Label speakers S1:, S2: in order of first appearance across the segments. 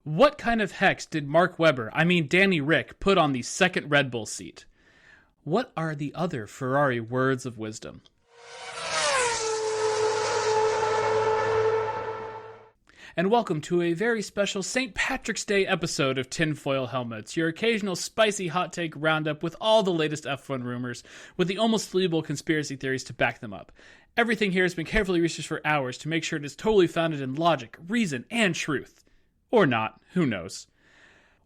S1: What kind of hex did Danny Ric, put on the second Red Bull seat? What are the other Ferrari words of wisdom? And welcome to a very special St. Patrick's Day episode of Tinfoil Helmets, your occasional spicy hot take roundup with all the latest F1 rumors, with the almost believable conspiracy theories to back them up. Everything here has been carefully researched for hours to make sure it is totally founded in logic, reason, and truth. Or not, who knows.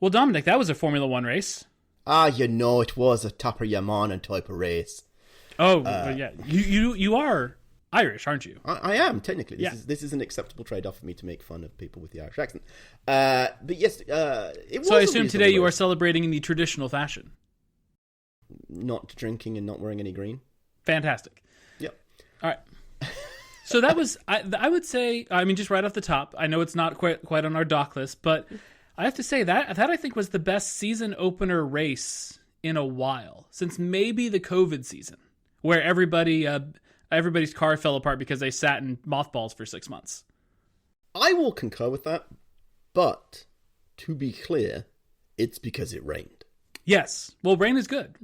S1: Well, Dominic, that was a Formula One race.
S2: It was a Tapper Yamanen type of race.
S1: Yeah. You are Irish, aren't you?
S2: I am, technically. This is an acceptable trade-off for me to make fun of people with the Irish accent. But yes, it was.
S1: So I assume today you are celebrating in the traditional fashion.
S2: Not drinking and not wearing any green.
S1: Fantastic.
S2: Yep.
S1: All right. So that was, I would say, just right off the top, I know it's not quite on our doc list, but I have to say that I think was the best season opener race in a while, since maybe the COVID season, where everybody's car fell apart because they sat in mothballs for 6 months.
S2: I will concur with that, but to be clear, it's because it rained.
S1: Yes. Well, rain is good.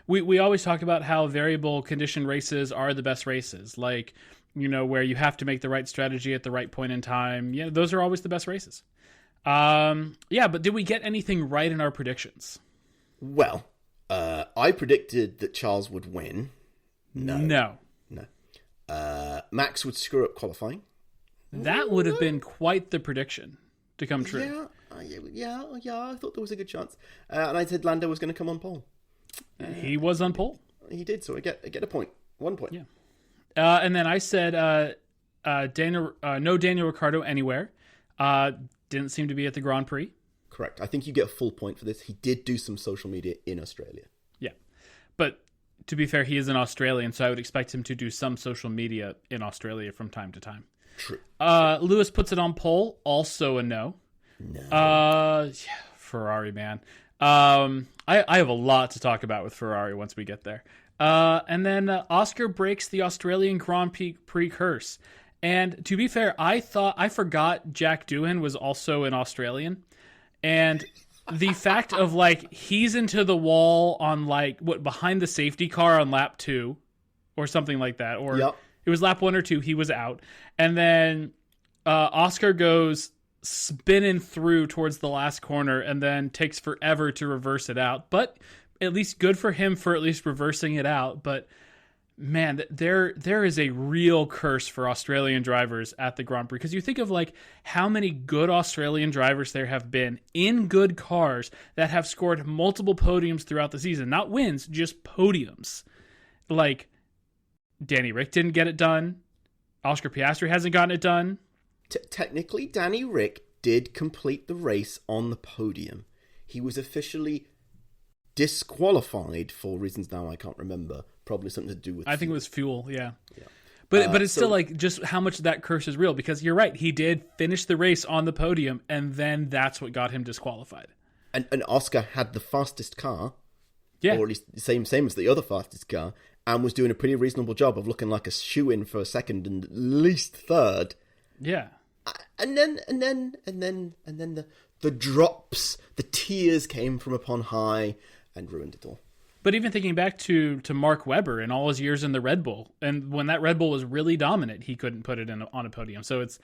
S1: We always talk about how variable condition races are the best races, like, where you have to make the right strategy at the right point in time. Yeah, those are always the best races. But did we get anything right in our predictions?
S2: Well, I predicted that Charles would win. No. Max would screw up qualifying.
S1: That would have been quite the prediction to come true.
S2: Yeah, I thought there was a good chance. And I said Lando was going to come on pole.
S1: He was on pole.
S2: He did, so I get a point. 1 point.
S1: Yeah. And then I said no Daniel Ricciardo anywhere. Didn't seem to be at the Grand Prix.
S2: Correct. I think you get a full point for this. He did do some social media in Australia.
S1: Yeah. But to be fair, he is an Australian, so I would expect him to do some social media in Australia from time to time.
S2: True.
S1: Lewis puts it on pole. Also a no.
S2: No.
S1: Ferrari, man. I have a lot to talk about with Ferrari once we get there. And then Oscar breaks the Australian Grand Prix curse. And to be fair, I forgot Jack Doohan was also an Australian. And the fact of he's into the wall on behind the safety car on lap 2 or something like that. Or
S2: Yep.
S1: It was lap 1 or 2, he was out. And then Oscar goes spinning through towards the last corner and then takes forever to reverse it out. But at least good for him for at least reversing it out. But man, there is a real curse for Australian drivers at the Grand Prix, because you think of how many good Australian drivers there have been in good cars that have scored multiple podiums throughout the season. Not wins, just podiums. Danny Ric didn't get it done. Oscar Piastri hasn't gotten it done.
S2: Technically, Danny Ric did complete the race on the podium. He was officially disqualified for reasons now I can't remember. Probably something to do with
S1: I think it was fuel, yeah. But it's still just how much that curse is real, because you're right, he did finish the race on the podium, and then that's what got him disqualified.
S2: And Oscar had the fastest car,
S1: yeah,
S2: or at least the same as the other fastest car, and was doing a pretty reasonable job of looking like a shoe-in for second and at least third.
S1: Yeah.
S2: And then the drops, the tears came from upon high and ruined it all.
S1: But even thinking back to Mark Webber and all his years in the Red Bull, and when that Red Bull was really dominant, he couldn't put it on a podium. So it's,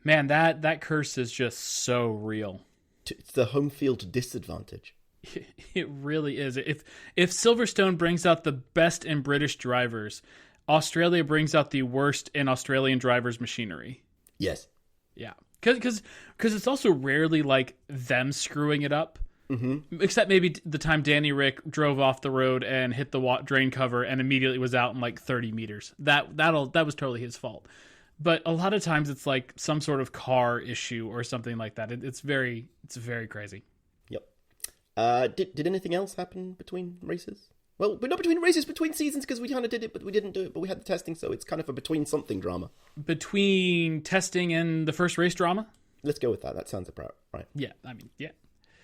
S1: man, that curse is just so real.
S2: It's the home field disadvantage.
S1: It really is. If Silverstone brings out the best in British drivers, Australia brings out the worst in Australian drivers' machinery.
S2: Yes.
S1: Yeah. Because it's also rarely them screwing it up.
S2: Mm-hmm.
S1: Except maybe the time Danny Ric drove off the road and hit the drain cover and immediately was out in 30 meters. That was totally his fault. But a lot of times it's some sort of car issue or something like that. It's very crazy.
S2: Yep. Did anything else happen between races? Well, but not between races, between seasons, because we kind of did it, but we didn't do it. But we had the testing, so it's kind of a between something drama.
S1: Between testing and the first race drama?
S2: Let's go with that. That sounds about right.
S1: Yeah.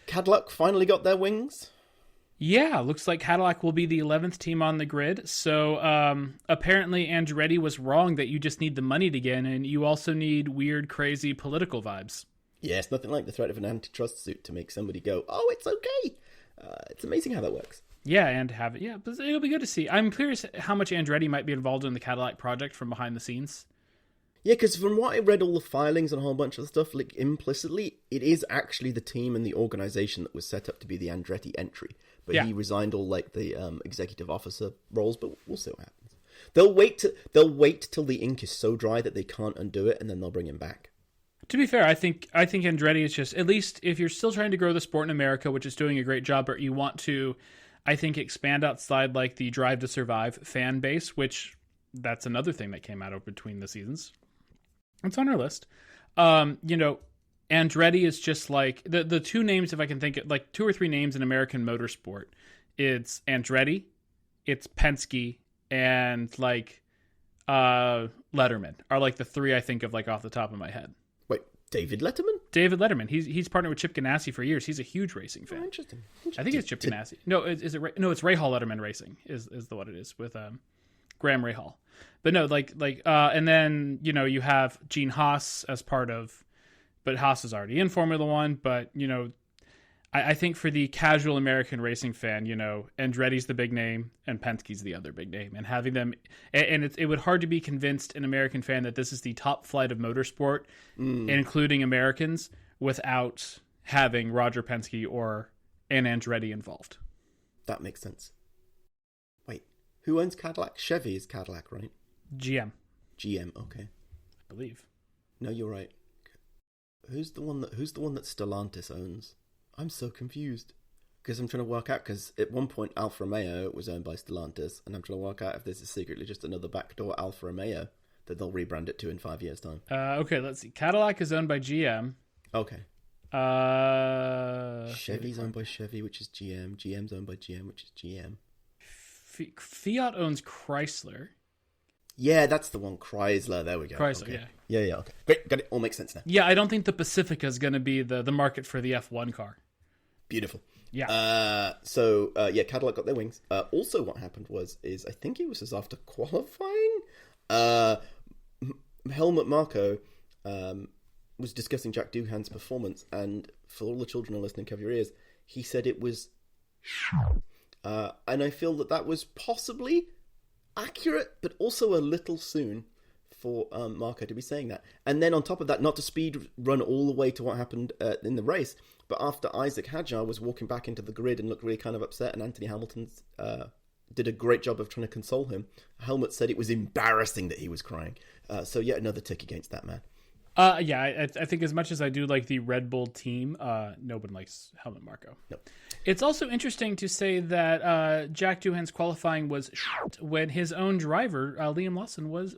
S2: Cadillac finally got their wings.
S1: Yeah, looks like Cadillac will be the 11th team on the grid. So apparently Andretti was wrong that you just need the money to get in, and you also need weird, crazy political vibes.
S2: Yes, nothing like the threat of an antitrust suit to make somebody go, "Oh, it's okay." It's amazing how that works.
S1: Yeah, and have it. Yeah, but it'll be good to see. I'm curious how much Andretti might be involved in the Cadillac project from behind the scenes.
S2: Yeah, because from what I read, all the filings and a whole bunch of stuff, like implicitly, it is actually the team and the organization that was set up to be the Andretti entry. But he resigned all like the executive officer roles. But we'll see what happens. They'll wait till the ink is so dry that they can't undo it, and then they'll bring him back.
S1: To be fair, I think Andretti is just, at least if you're still trying to grow the sport in America, which is doing a great job, or you want to, I think, expand outside like the Drive to Survive fan base, which that's another thing that came out of between the seasons. It's on our list. Andretti is just like the two names, if I can think of like 2 or 3 names in American motorsport. It's Andretti, it's Penske, and like Letterman are like the 3 I think of like off the top of my head.
S2: Wait, David Letterman?
S1: David Letterman. He's partnered with Chip Ganassi for years. He's a huge racing fan.
S2: Oh, interesting.
S1: I think it's Chip Ganassi. No, is it? No, it's Rahal Letterman Racing is what it is with Graham Rahal. But no, and then you have Gene Haas as part of, but Haas is already in Formula One. But I think for the casual American racing fan, Andretti's the big name and Penske's the other big name, and having them, and it would hard to be convinced an American fan that this is the top flight of motorsport, including Americans, without having Roger Penske or an Andretti involved.
S2: That makes sense. Wait, who owns Cadillac? Chevy is Cadillac, right?
S1: GM,
S2: okay.
S1: I believe.
S2: No, you're right. Who's the one that Stellantis owns? I'm so confused because I'm trying to work out, because at one point Alfa Romeo was owned by Stellantis, and I'm trying to work out if this is secretly just another backdoor Alfa Romeo that they'll rebrand it to in 5 years' time.
S1: Okay, let's see. Cadillac is owned by GM.
S2: Okay. Chevy's owned by Chevy, which is GM. GM's owned by GM, which is GM.
S1: Fiat owns Chrysler.
S2: Yeah, that's the one. Chrysler. There we go.
S1: Chrysler,
S2: okay.
S1: Yeah.
S2: Yeah, okay. Great, got it. All makes sense now.
S1: Yeah, I don't think the Pacifica is going to be the market for the F1 car.
S2: Beautiful.
S1: Yeah.
S2: Cadillac got their wings. Also, what happened is I think it was just after qualifying, Helmut Marko was discussing Jack Doohan's performance, and for all the children who are listening, cover your ears, he said it was and I feel that was possibly accurate, but also a little soon for Marko to be saying that. And then on top of that, not to speed run all the way to what happened in the race, but after Isaac Hadjar was walking back into the grid and looked really kind of upset, and Anthony Hamilton did a great job of trying to console him, Helmut said it was embarrassing that he was crying. So yet another tick against that man.
S1: I think as much as I do like the Red Bull team, no one likes Helmut Marko.
S2: No.
S1: It's also interesting to say that Jack Doohan's qualifying was when his own driver, Liam Lawson, was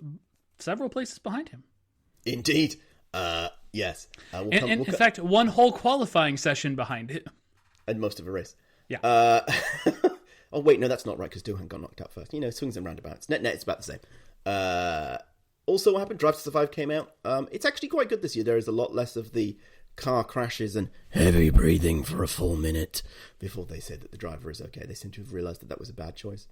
S1: several places behind him.
S2: Indeed. Yes.
S1: In fact, one whole qualifying session behind him.
S2: And most of a race.
S1: Yeah.
S2: Oh, wait, no, that's not right, because Doohan got knocked out first. Swings and roundabouts. Net, it's about the same. Also, what happened? Drive to Survive came out. It's actually quite good this year. There is a lot less of the car crashes and heavy breathing for a full minute before they say that the driver is okay. They seem to have realized that was a bad choice.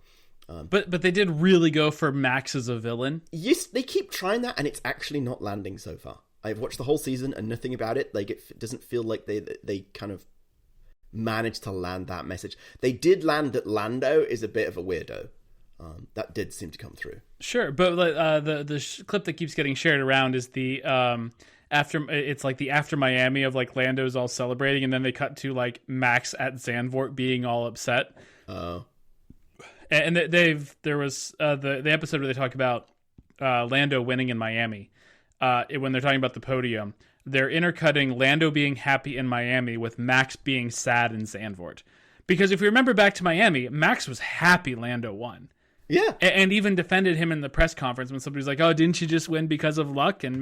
S1: But they did really go for Max as a villain.
S2: Yes, they keep trying that, and it's actually not landing so far. I've watched the whole season and nothing about it. Like, it doesn't feel like they kind of managed to land that message. They did land that Lando is a bit of a weirdo. That did seem to come through.
S1: Sure, but the clip that keeps getting shared around is the after Miami of like Lando's all celebrating, and then they cut to like Max at Zandvoort being all upset.
S2: Oh.
S1: And there was the episode where they talk about Lando winning in Miami. When they're talking about the podium, they're intercutting Lando being happy in Miami with Max being sad in Zandvoort. Because if we remember back to Miami, Max was happy Lando won.
S2: Yeah.
S1: And even defended him in the press conference when somebody's like, "Oh, didn't you just win because of luck?" And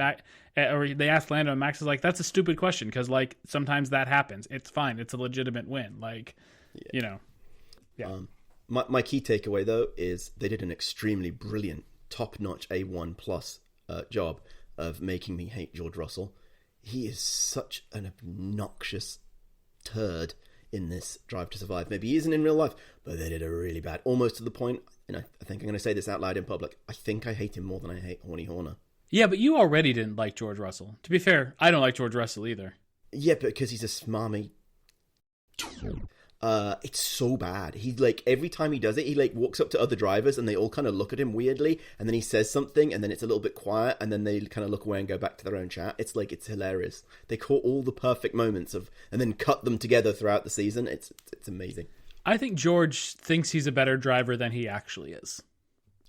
S1: or they asked Lando, and Max is like, "That's a stupid question, because like sometimes that happens. It's fine. It's a legitimate win." Like, yeah.
S2: My key takeaway though is they did an extremely brilliant, top-notch A1 plus job of making me hate George Russell. He is such an obnoxious turd in this Drive to Survive. Maybe he isn't in real life, but they did a really bad, almost to the point, and I think I'm going to say this out loud in public, I think I hate him more than I hate Horny Horner.
S1: Yeah, but you already didn't like George Russell. To be fair, I don't like George Russell either.
S2: Yeah, because he's a smarmy. It's so bad. He like every time he does it, he like walks up to other drivers and they all kind of look at him weirdly, and then he says something, and then it's a little bit quiet, and then they kind of look away and go back to their own chat. It's hilarious. They caught all the perfect moments and then cut them together throughout the season. It's amazing.
S1: I think George thinks he's a better driver than he actually is.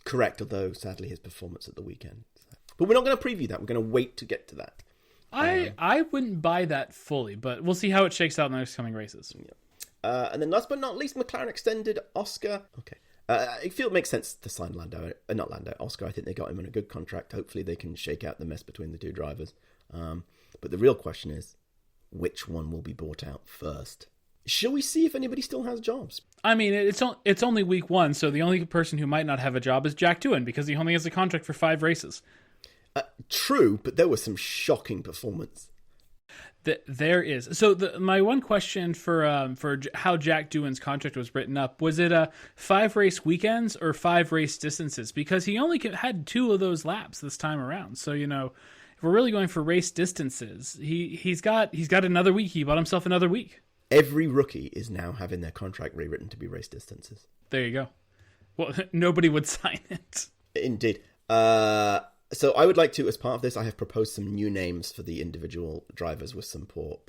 S2: Correct, although sadly his performance at the weekend. But we're not going to preview that. We're going to wait to get to that.
S1: I wouldn't buy that fully, but we'll see how it shakes out in the next coming races.
S2: Yeah. And then last but not least, McLaren extended Oscar. Okay. I feel it makes sense to sign Oscar. I think they got him on a good contract. Hopefully they can shake out the mess between the two drivers. But the real question is, which one will be bought out first? Shall we see if anybody still has jobs?
S1: I mean, it's only week 1, so the only person who might not have a job is Jack Doohan, because he only has a contract for 5 races.
S2: True, but there was some shocking performance.
S1: There is. So my one question for how Jack Doohan's contract was written up, was it 5 race weekends or 5 race distances? Because he only had 2 of those laps this time around. So, if we're really going for race distances, he's got another week. He bought himself another week.
S2: Every rookie is now having their contract rewritten to be race distances.
S1: There you go. Well, nobody would sign it.
S2: Indeed. So I would like to, as part of this, I have proposed some new names for the individual drivers with some poor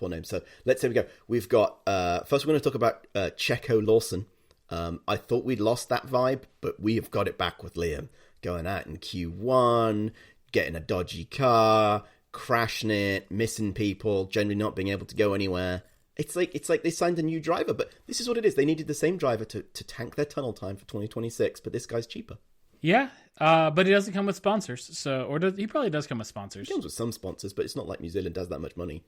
S2: names. So let's say we go. We've got, first we're going to talk about Checo Lawson. I thought we'd lost that vibe, but we have got it back with Liam. Going out in Q1, getting a dodgy car, crashing it, missing people, generally not being able to go anywhere. It's like they signed a new driver, but this is what it is. They needed the same driver to tank their tunnel time for 2026, but this guy's cheaper.
S1: Yeah, but he doesn't come with sponsors, he probably does come with sponsors.
S2: He comes with some sponsors, but it's not like New Zealand has that much money.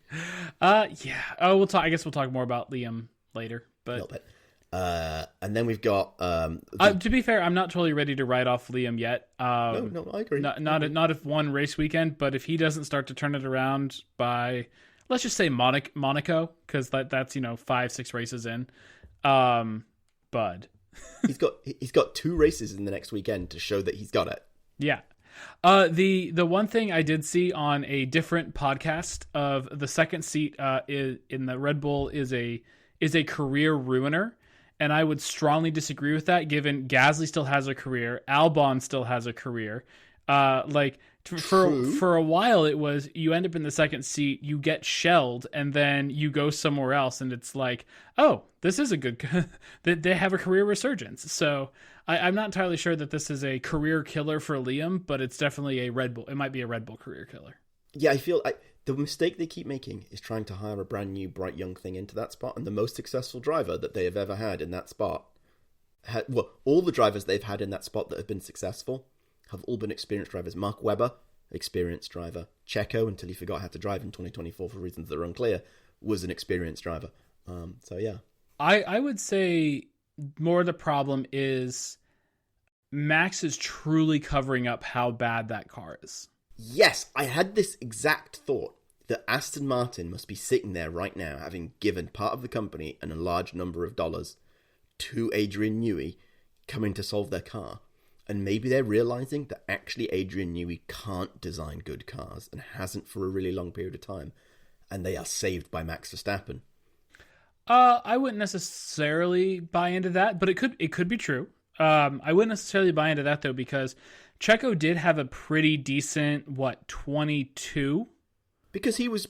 S1: Yeah. Oh, I guess we'll talk more about Liam later, but
S2: and then we've got.
S1: To be fair, I'm not totally ready to write off Liam yet.
S2: No, I agree.
S1: Not if one race weekend, but if he doesn't start to turn it around by, let's just say Monaco, because that's 5-6 races in, bud.
S2: He's got 2 races in the next weekend to show that he's got it.
S1: Yeah. The one thing I did see on a different podcast of the second seat in the Red Bull is a career ruiner, and I would strongly disagree with that. Given Gasly still has a career, Albon still has a career. For a while it was you end up in the second seat, you get shelled, and then you go somewhere else, and it's like, oh, this is a good they have a career resurgence. So I'm not entirely sure that this is a career killer for Liam, but it's definitely a Red Bull. It might be a Red Bull career killer. Yeah,
S2: I feel the mistake they keep making is trying to hire a brand new bright young thing into that spot, and the most successful driver that they have ever had in that spot all the drivers they've had in that spot that have been successful have all been experienced drivers. Mark Webber, experienced driver. Checo, until he forgot how to drive in 2024 for reasons that are unclear, was an experienced driver. So yeah.
S1: I would say more the problem is Max is truly covering up how bad that car is.
S2: Yes, I had this exact thought that Aston Martin must be sitting there right now having given part of the company and a large number of dollars to Adrian Newey coming to solve their car. And maybe they're realizing that actually Adrian Newey can't design good cars and hasn't for a really long period of time. And they are saved by Max Verstappen.
S1: I wouldn't necessarily buy into that, but it could be true. I wouldn't necessarily buy into that though, because Checo did have a pretty decent 22.
S2: Because he was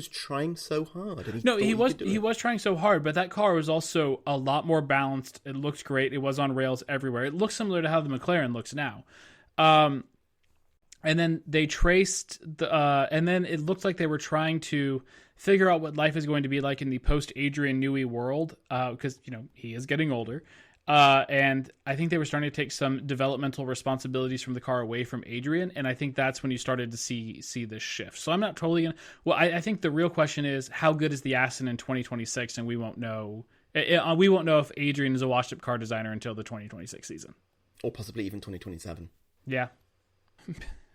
S2: trying so hard.
S1: And he was trying so hard, but that car was also a lot more balanced. It looked great. It was on rails everywhere. It looks similar to how the McLaren looks now. And then they traced and then it looked like they were trying to figure out what life is going to be like in the post Adrian Newey world, because he is getting older. And I think they were starting to take some developmental responsibilities from the car away from Adrian, and I think that's when you started to see this shift. So I'm not totally gonna. Well, I think the real question is how good is the Aston in 2026, and we won't know. We won't know if Adrian is a washed-up car designer until the 2026 season,
S2: or possibly even 2027.
S1: Yeah,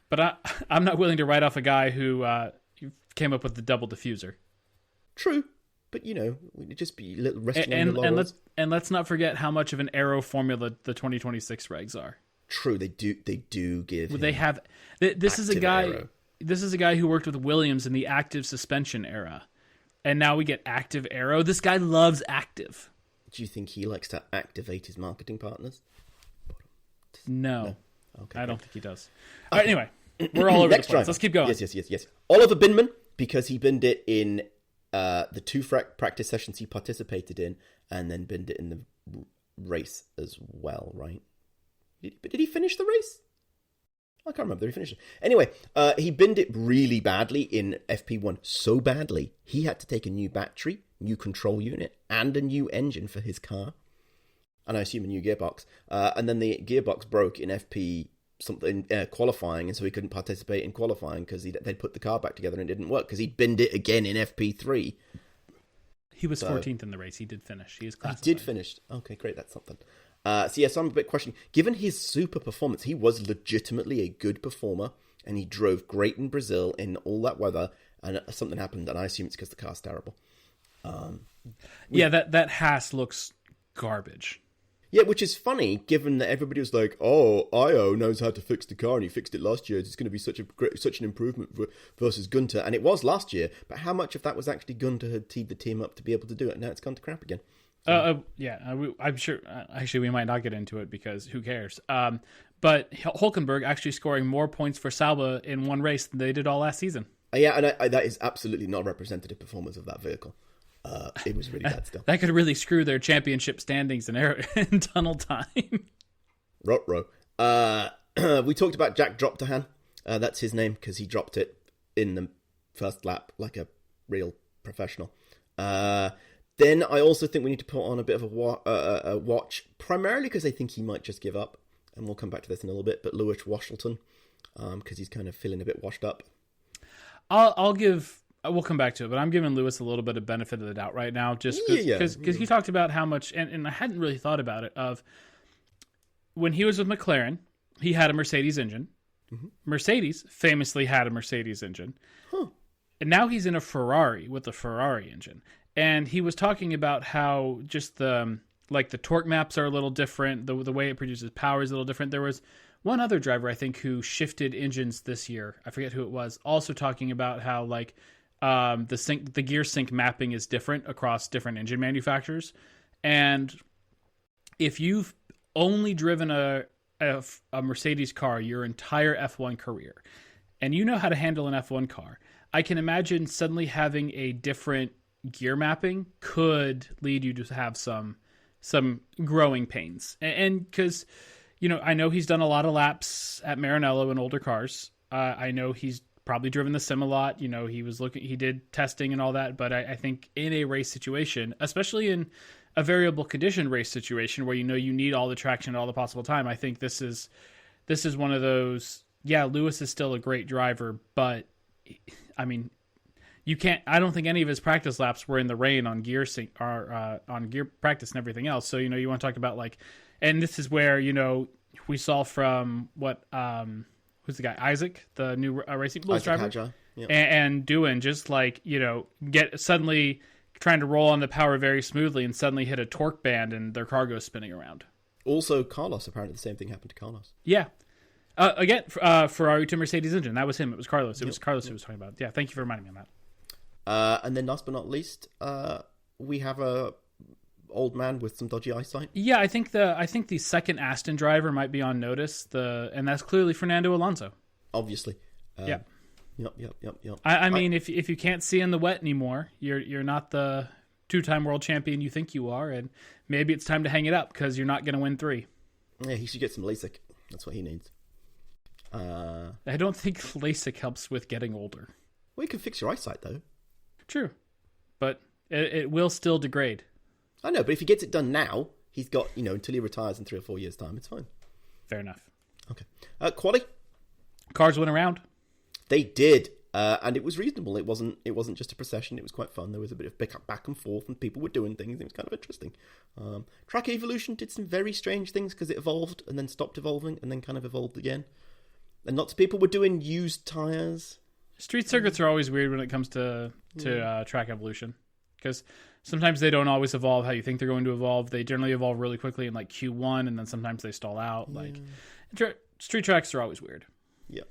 S1: but I'm not willing to write off a guy who came up with the double diffuser.
S2: True. But, we'd just be a little resting on the laurels.
S1: And let's not forget how much of an aero formula the 2026 regs are.
S2: True, they do give.
S1: Well, they have. This is a guy.
S2: Aero.
S1: This is a guy who worked with Williams in the active suspension era. and now we get active aero. This guy loves active.
S2: Do you think he likes to activate his marketing partners?
S1: No.
S2: Okay,
S1: I don't think he does. All right, anyway, we're all over the place. Let's keep going.
S2: Yes. Oliver Binman, because he binned it in the 2 practice sessions he participated in, and then binned it in the race as well, right? Did he finish the race? I can't remember if he finished it. Anyway, he binned it really badly in FP1. So badly, he had to take a new battery, new control unit, and a new engine for his car. And I assume a new gearbox. And then the gearbox broke in FP something qualifying, and so he couldn't participate in qualifying because they'd put the car back together and it didn't work because he binned it again in FP3.
S1: He was 14th in the race. He did finish. He is classified.
S2: He did finish. Okay, great. That's something. So I'm a bit questioning. Given his super performance, he was legitimately a good performer, and he drove great in Brazil in all that weather, and something happened, and I assume it's because the car's terrible.
S1: That Haas looks garbage.
S2: Yeah, which is funny, given that everybody was like, "Oh, Io knows how to fix the car, and he fixed it last year. It's going to be such an improvement versus Gunter," and it was last year. But how much of that was actually Gunter had teed the team up to be able to do it? Now it's gone to crap again.
S1: I'm sure. Actually, we might not get into it because who cares? But Hulkenberg actually scoring more points for Sauber in one race than they did all last season.
S2: Yeah, and that is absolutely not a representative performance of that vehicle. It was really bad still.
S1: That could really screw their championship standings in tunnel time.
S2: Ruh-roh. We talked about Jack Droptahan. That's his name because he dropped it in the first lap like a real professional. Then I also think we need to put on a bit of a watch, primarily because I think he might just give up. And we'll come back to this in a little bit. But Lewis Washington, because he's kind of feeling a bit washed up.
S1: We'll come back to it, but I'm giving Lewis a little bit of benefit of the doubt right now, just because he talked about how much, and I hadn't really thought about it, of when he was with McLaren, he had a Mercedes engine. Mm-hmm. Mercedes famously had a Mercedes engine. Huh. And now he's in a Ferrari with a Ferrari engine. And he was talking about how just the torque maps are a little different, the way it produces power is a little different. There was one other driver, I think, who shifted engines this year. I forget who it was. Also talking about how the gear sync mapping is different across different engine manufacturers. And if you've only driven a Mercedes car your entire F1 career, and you know how to handle an F1 car, I can imagine suddenly having a different gear mapping could lead you to have some growing pains. And because, I know he's done a lot of laps at Maranello in older cars. I know he's probably driven the sim a lot. He did testing and all that, but I think in a race situation, especially in a variable condition race situation where you need all the traction at all the possible time, I think this is one of those. Yeah, Lewis is still a great driver, but I mean, I don't think any of his practice laps were in the rain on gear sync or on gear practice and everything else. So you want to talk about and this is where we saw from what who's the guy, Isaac, the new Racing Bulls driver, yep. and doing just get suddenly trying to roll on the power very smoothly and suddenly hit a torque band and their car goes spinning around.
S2: Also, Carlos, apparently the same thing happened to Carlos.
S1: Yeah. Again, Ferrari to Mercedes engine. That was him. It was Carlos. It was Carlos who was talking about it. Yeah, thank you for reminding me of that.
S2: And then last but not least, we have a old man with some dodgy eyesight.
S1: Yeah, I think the second Aston driver might be on notice. And that's clearly Fernando Alonso.
S2: Obviously.
S1: Yeah.
S2: Yep.
S1: I mean, if you can't see in the wet anymore, you're not the 2-time world champion you think you are, and maybe it's time to hang it up because you're not going to win 3.
S2: Yeah, he should get some LASIK. That's what he needs.
S1: I don't think LASIK helps with getting older.
S2: Well, you can fix your eyesight though. True,
S1: but it will still degrade.
S2: I know, but if he gets it done now, he's got until he retires in 3 or 4 years' time. It's fine.
S1: Fair enough.
S2: Okay. Quali.
S1: Cars went around.
S2: They did, and it was reasonable. It wasn't just a procession. It was quite fun. There was a bit of back and forth, and people were doing things. It was kind of interesting. Track Evolution did some very strange things because it evolved and then stopped evolving and then kind of evolved again. And lots of people were doing used tires.
S1: Street circuits are always weird when it comes to Track Evolution, because sometimes they don't always evolve how you think they're going to evolve. They generally evolve really quickly in Q1, and then sometimes they stall out. Street tracks are always weird.
S2: Yeah.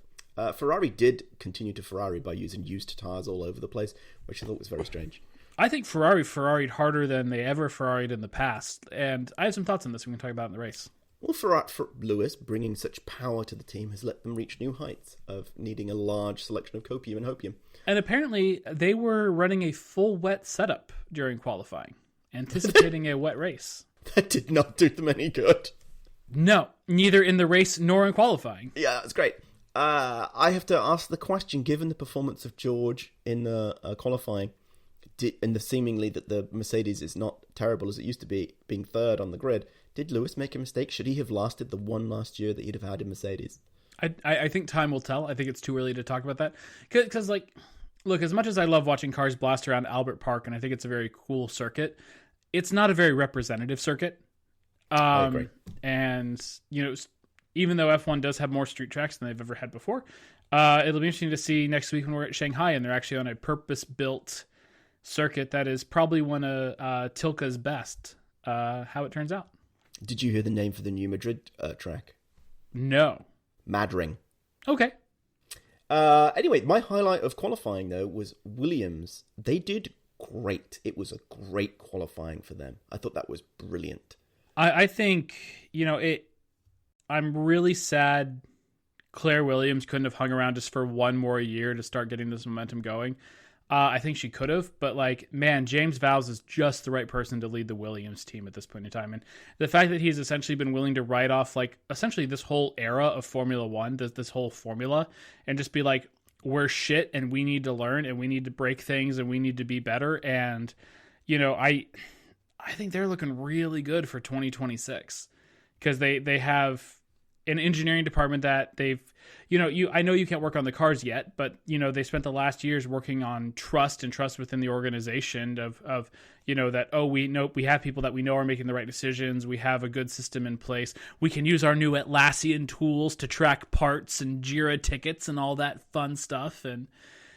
S2: Ferrari did continue to Ferrari by using used tires all over the place, which I thought was very strange.
S1: I think Ferrari'd harder than they ever Ferrari'd in the past. And I have some thoughts on this we can talk about in the race.
S2: Well, for Lewis, bringing such power to the team has let them reach new heights of needing a large selection of copium and hopium.
S1: And apparently they were running a full wet setup during qualifying, anticipating a wet race.
S2: That did not do them any good.
S1: No, neither in the race nor in qualifying.
S2: Yeah, that's great. I have to ask the question, given the performance of George in the qualifying, and the seemingly that the Mercedes is not terrible as it used to be, being third on the grid, did Lewis make a mistake? Should he have lasted the one last year that he'd have had in Mercedes?
S1: I think time will tell. I think it's too early to talk about that. Because, like, look, as much as I love watching cars blast around Albert Park, and I think it's a very cool circuit, it's not a very representative circuit.
S2: I agree.
S1: And, you know, even though F1 does have more street tracks than they've ever had before, it'll be interesting to see next week when we're at Shanghai and they're actually on a purpose-built circuit that is probably one of Tilke's best, how it turns out.
S2: Did you hear the name for the new Madrid track?
S1: No.
S2: Madring.
S1: Okay.
S2: Anyway, my highlight of qualifying, though, was Williams. They did great. It was a great qualifying for them. I thought that was brilliant.
S1: I think, you know, I'm really sad Claire Williams couldn't have hung around just for one more year to start getting this momentum going. I think she could have, but like, man, James Vowles is just the right person to lead the Williams team at this point in time. And the fact that he's essentially been willing to write off like essentially this whole era of Formula One, this whole formula, and just be like, we're shit and we need to learn and we need to break things and we need to be better. And, you know, I think they're looking really good for 2026 because they have an engineering department that they've, you know, I know you can't work on the cars yet, but, you know, they spent the last years working on trust within the organization of, you know, that, we have people that we know are making the right decisions. We have a good system in place. We can use our new Atlassian tools to track parts and Jira tickets and all that fun stuff. And,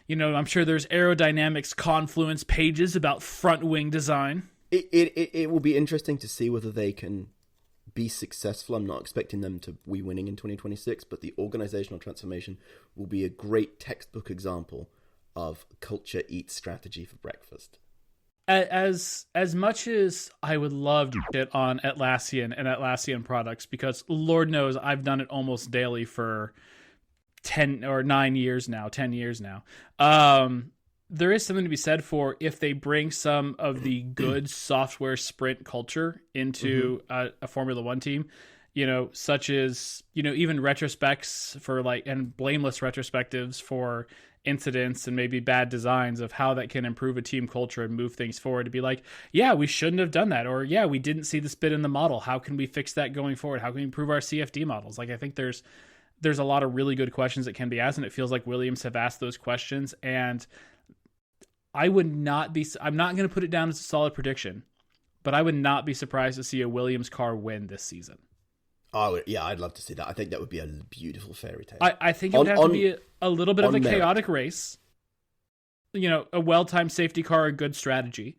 S1: you know, I'm sure there's aerodynamics Confluence pages about front wing design.
S2: It will be interesting to see whether they can be successful. I'm not expecting them to be winning in 2026, but the organizational transformation will be a great textbook example of culture eats strategy for breakfast.
S1: As much as I would love to get on Atlassian and Atlassian products, because Lord knows I've done it almost daily for 10 years now. There is something to be said for if they bring some of the good software sprint culture into a Formula One team, you know, such as, you know, even retrospects for like, and blameless retrospectives for incidents and maybe bad designs of how that can improve a team culture and move things forward to be like, yeah, we shouldn't have done that. Or yeah, we didn't see this bit in the model. How can we fix that going forward? How can we improve our CFD models? Like, I think there's a lot of really good questions that can be asked, and it feels like Williams have asked those questions. And I'm not going to put it down as a solid prediction, but I would not be surprised to see a Williams car win this season.
S2: Oh, yeah, I'd love to see that. I think that would be a beautiful fairy tale.
S1: I think it would have to be a little bit of a chaotic race. You know, a well-timed safety car, a good strategy.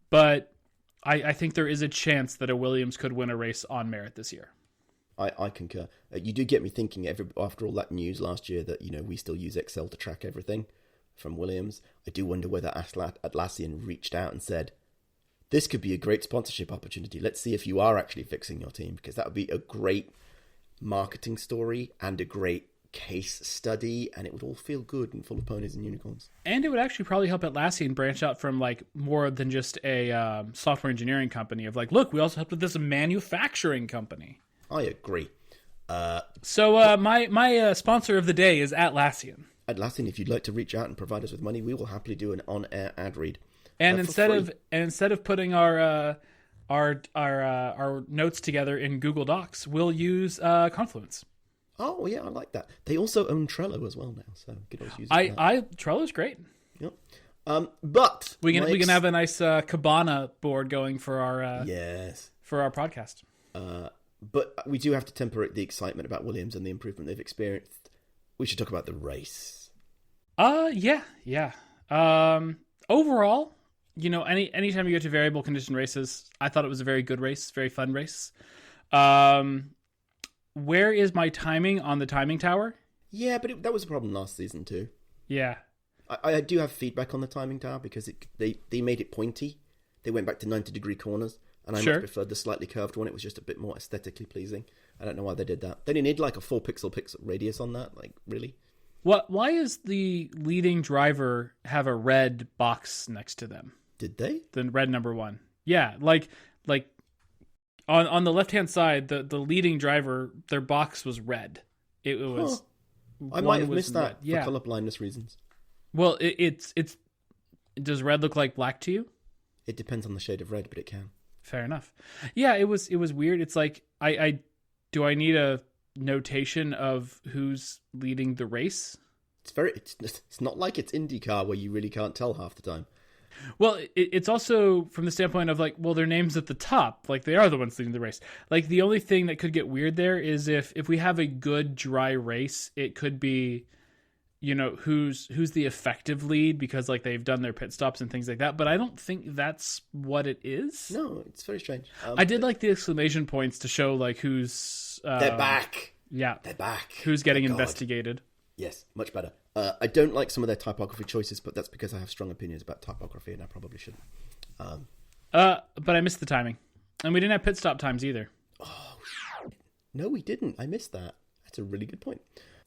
S1: But I think there is a chance that a Williams could win a race on merit this year.
S2: I concur. You do get me thinking, after all that news last year that, you know, we still use Excel to track everything from Williams, I do wonder whether Atlassian reached out and said, this could be a great sponsorship opportunity. Let's see if you are actually fixing your team, because that would be a great marketing story and a great case study, and it would all feel good and full of ponies and unicorns.
S1: And it would actually probably help Atlassian branch out from like more than just a software engineering company of like, look, we also helped with this manufacturing company.
S2: I agree.
S1: So my sponsor of the day is Atlassian.
S2: Atlassian, if you'd like to reach out and provide us with money, we will happily do an on-air ad read.
S1: And instead of putting our notes together in Google Docs, we'll use Confluence.
S2: Oh yeah, I like that. They also own Trello as well now, so you could always use it.
S1: Trello's great.
S2: Yep. But
S1: we can have a nice Kibana board going for our for our podcast.
S2: But we do have to temper the excitement about Williams and the improvement they've experienced. We should talk about the race.
S1: Yeah. Overall, you know, anytime you go to variable condition races, I thought it was a very good race, very fun race. Where is my timing on the timing tower?
S2: Yeah, but that was a problem last season too.
S1: Yeah.
S2: I do have feedback on the timing tower because they made it pointy. They went back to 90-degree corners, and I much preferred the slightly curved one. It was just a bit more aesthetically pleasing. I don't know why they did that. They didn't need like a 4-pixel radius on that. Like, really?
S1: Why is the leading driver have a red box next to them?
S2: Did they?
S1: The red number 1. Yeah, like on the left hand side, the leading driver, their box was red. It was.
S2: I might have missed that
S1: for
S2: color blindness reasons.
S1: Well, it's does red look like black to you?
S2: It depends on the shade of red, but it can. Fair
S1: enough. Yeah, it was weird. It's like I need a notation of who's leading the race?
S2: It's not like it's IndyCar where you really can't tell half the time.
S1: Well, it's also from the standpoint of like, well, their name's at the top, like they are the ones leading the race. Like the only thing that could get weird there is if we have a good dry race, it could be, who's the effective lead because like they've done their pit stops and things like that. But I don't think that's what it is.
S2: No, it's very strange.
S1: I did like the exclamation points to show like who's
S2: they're back.
S1: Yeah,
S2: they're back.
S1: Who's getting investigated?
S2: Yes, much better. I don't like some of their typography choices, but that's because I have strong opinions about typography, and I probably shouldn't.
S1: But I missed the timing, and we didn't have pit stop times either.
S2: Oh, no, we didn't. I missed that. That's a really good point.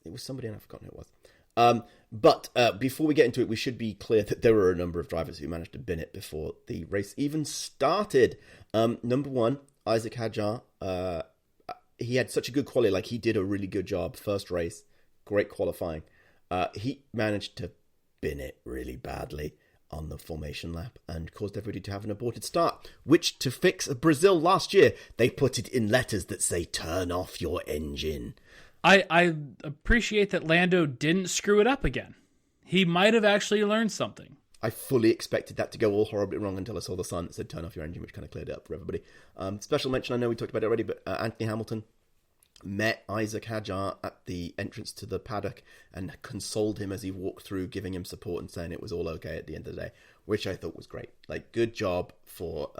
S2: It was somebody, and I've forgotten who it was. But before we get into it, we should be clear that there were a number of drivers who managed to bin it before the race even started. Number 1, Isaac Hadjar. He had such a good quality, like he did a really good job. First race, great qualifying. He managed to bin it really badly on the formation lap and caused everybody to have an aborted start, which to fix Brazil last year, they put it in letters that say, turn off your engine.
S1: I appreciate that Lando didn't screw it up again. He might have actually learned something.
S2: I fully expected that to go all horribly wrong until I saw the sign that said turn off your engine, which kind of cleared it up for everybody. Special mention, I know we talked about it already, but Anthony Hamilton met Isaac Hadjar at the entrance to the paddock and consoled him as he walked through, giving him support and saying it was all okay at the end of the day, which I thought was great. Like, good job for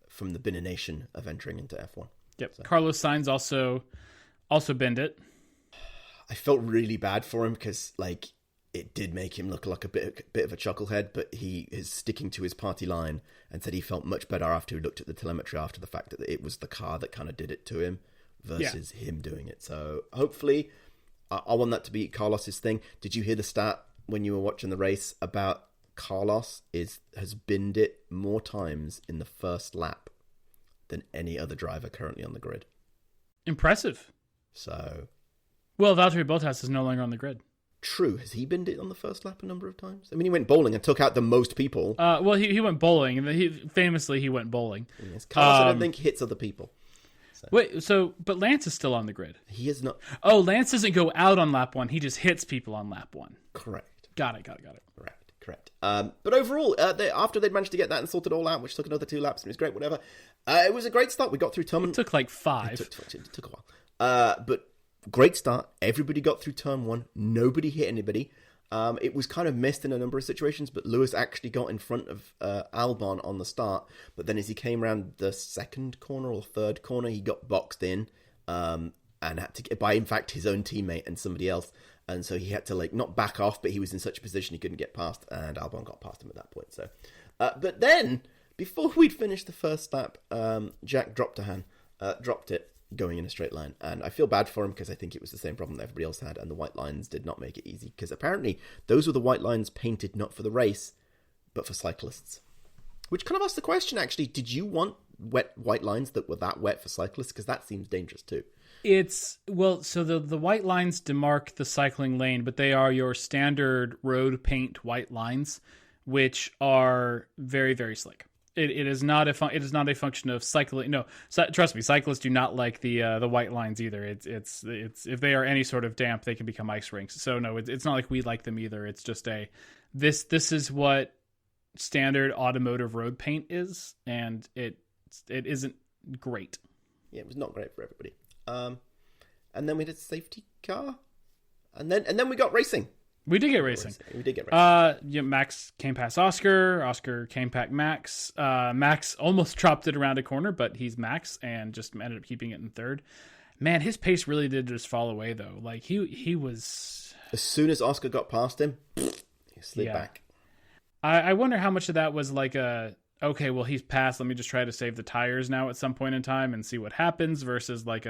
S2: from the Binner Nation of entering into F1.
S1: Yep. So. Carlos Sainz also binned it.
S2: I felt really bad for him because, like, it did make him look like a bit of a chucklehead, but he is sticking to his party line and said he felt much better after he looked at the telemetry after the fact that it was the car that kind of did it to him versus him doing it. So hopefully, I want that to be Carlos's thing. Did you hear the stat when you were watching the race about Carlos has binned it more times in the first lap than any other driver currently on the grid?
S1: Impressive.
S2: So,
S1: well, Valtteri Bottas is no longer on the grid.
S2: True. Has he binned it on the first lap a number of times? I mean, he went bowling and took out the most people.
S1: Well, he went bowling, and he went bowling.
S2: Yes, Carlos, I don't think, hits other people.
S1: So. Wait, but Lance is still on the grid.
S2: He is not.
S1: Oh, Lance doesn't go out on lap 1. He just hits people on lap 1.
S2: Correct.
S1: Got it.
S2: Correct. But overall, after they'd managed to get that and sort it all out, which took another 2 laps, and it was great, whatever, it was a great start. We got through turn...
S1: It took like 5.
S2: It took a while. But great start. Everybody got through turn 1. Nobody hit anybody. It was kind of missed in a number of situations, but Lewis actually got in front of Albon on the start. But then as he came around the second corner or third corner, he got boxed in and had to get by, in fact, his own teammate and somebody else. And so he had to, like, not back off, but he was in such a position he couldn't get past, and Albon got past him at that point. So, but then, before we'd finished the first lap, Jack dropped it going in a straight line, and I feel bad for him because I think it was the same problem that everybody else had, and the white lines did not make it easy, because apparently those were the white lines painted not for the race but for cyclists, which kind of asks the question, actually, did you want white lines that were that wet for cyclists? Because that seems dangerous too.
S1: So the white lines demark the cycling lane, but they are your standard road paint white lines, which are very, very slick. It is not a function of cycling. No, trust me, cyclists do not like the white lines either. It's if they are any sort of damp, they can become ice rinks. So no, it's not like we like them either. It's just this is what standard automotive road paint is, and it isn't great.
S2: Yeah, it was not great for everybody. And then we did safety car, and then we got racing.
S1: We did get racing. Max came past Oscar. Oscar came past Max. Max almost chopped it around a corner, but he's Max and just ended up keeping it in third. Man, his pace really did just fall away though. Like he was.
S2: As soon as Oscar got past him, he slid back.
S1: I wonder how much of that was like okay, well, he's passed. Let me just try to save the tires now at some point in time and see what happens versus like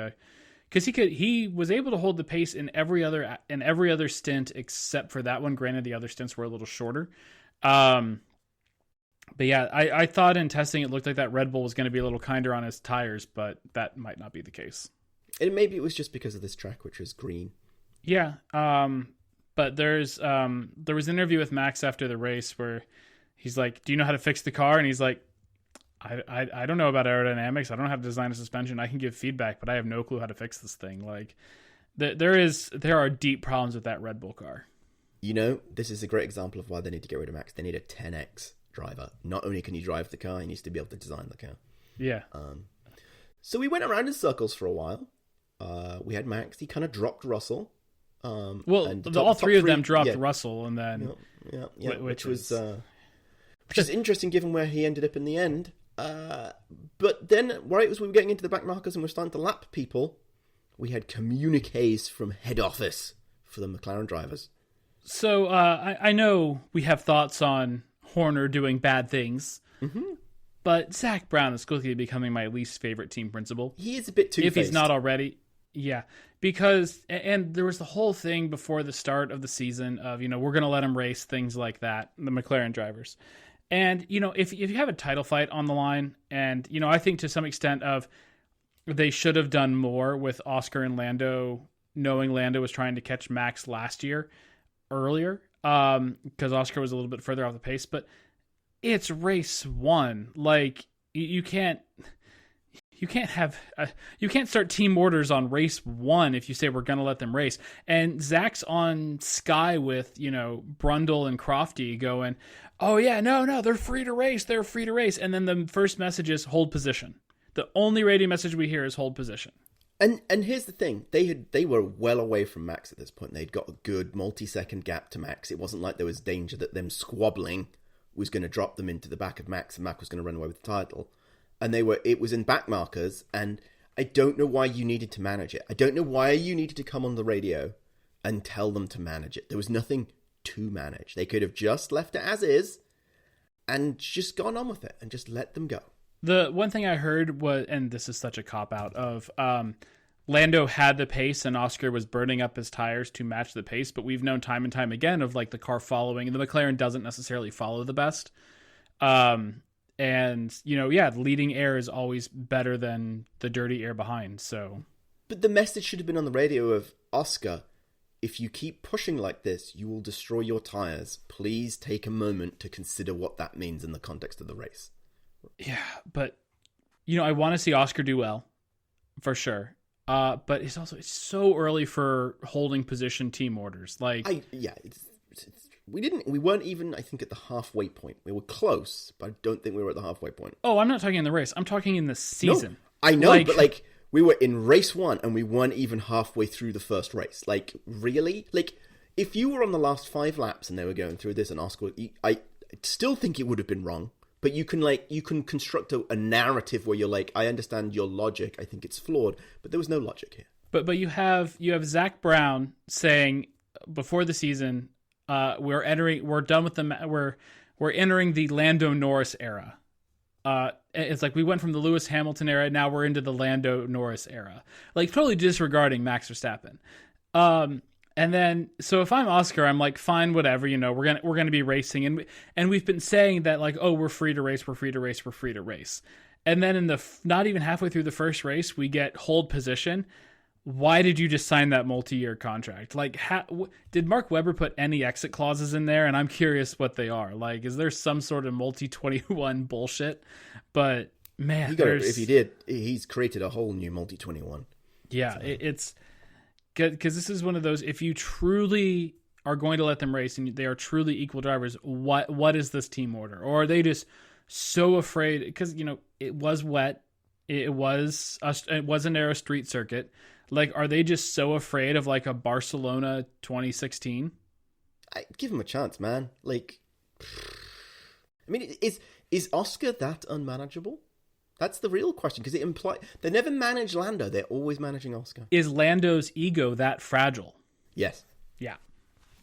S1: because he was able to hold the pace in every other stint except for that one. Granted, the other stints were a little shorter. But yeah, I thought in testing it looked like that Red Bull was going to be a little kinder on his tires, but that might not be the case.
S2: And maybe it was just because of this track, which was green.
S1: Yeah. But there was an interview with Max after the race where he's like, "Do you know how to fix the car?" And he's like, I don't know about aerodynamics. I don't know how to design a suspension. I can give feedback, but I have no clue how to fix this thing. Like, there are deep problems with that Red Bull car.
S2: You know, this is a great example of why they need to get rid of Max. They need a 10X driver. Not only can he drive the car, he needs to be able to design the car.
S1: Yeah.
S2: So we went around in circles for a while. We had Max. He kind of dropped Russell.
S1: All three of them dropped Russell, and then
S2: which is interesting given where he ended up in the end. But then, right as we were getting into the back markers and we're starting to lap people, we had communiques from head office for the McLaren drivers.
S1: So I know we have thoughts on Horner doing bad things, but Zach Brown is quickly becoming my least favorite team principal.
S2: He is a bit two-faced.
S1: If he's not already. Yeah, because and there was the whole thing before the start of the season of, we're going to let him race, things like that, the McLaren drivers. And, if you have a title fight on the line, and, I think to some extent of they should have done more with Oscar and Lando, knowing Lando was trying to catch Max last year earlier, because Oscar was a little bit further off the pace, but it's race one. Like, you can't start team orders on race one if you say we're going to let them race. And Zach's on Sky with, Brundle and Crofty going, "Oh yeah, no, they're free to race. They're free to race." And then the first message is hold position. The only radio message we hear is hold position.
S2: And here's the thing. They were well away from Max at this point. They'd got a good multi-second gap to Max. It wasn't like there was danger that them squabbling was going to drop them into the back of Max and Max was going to run away with the title. And it was in back markers, and I don't know why you needed to manage it. I don't know why you needed to come on the radio and tell them to manage it. There was nothing to manage. They could have just left it as is and just gone on with it and just let them go.
S1: The one thing I heard was, and this is such a cop-out, of Lando had the pace and Oscar was burning up his tires to match the pace, but we've known time and time again of like the car following, and the McLaren doesn't necessarily follow the best. And, the leading air is always better than the dirty air behind, so...
S2: But the message should have been on the radio of, Oscar, if you keep pushing like this, you will destroy your tires. Please take a moment to consider what that means in the context of the race.
S1: Yeah, but, I want to see Oscar do well, for sure. But it's so early for holding position team orders.
S2: We weren't even, I think, at the halfway point. We were close, but I don't think we were at the halfway point.
S1: Oh, I'm not talking in the race. I'm talking in the season.
S2: No, I know, but we were in race one and we weren't even halfway through the first race. Like, really? Like, if you were on the last 5 laps and they were going through this and Oscar, I still think it would have been wrong. But you can construct a narrative where you're like, I understand your logic. I think it's flawed, but there was no logic here.
S1: But you have Zach Brown saying before the season, we're entering the Lando Norris era. It's like we went from the Lewis Hamilton era, now we're into the Lando Norris era. Like, totally disregarding Max Verstappen. And then, so if I'm Oscar, I'm like, fine, whatever, we're gonna be racing, and we've been saying that, like, oh, we're free to race. And then in the not even halfway through the first race, we get hold position. Why did you just sign that multi-year contract? Like, did Mark Webber put any exit clauses in there? And I'm curious what they are. Like, is there some sort of multi-21 bullshit? But man,
S2: if he did, he's created a whole new multi-21.
S1: Yeah, it's good because this is one of those. If you truly are going to let them race and they are truly equal drivers, what is this team order? Or are they just so afraid? Because it was wet, it was a narrow street circuit. Like, are they just so afraid of like a Barcelona 2016?
S2: I give him a chance, man. Like, I mean, is Oscar that unmanageable? That's the real question, because it implies they never manage Lando; they're always managing Oscar.
S1: Is Lando's ego that fragile?
S2: Yes.
S1: Yeah.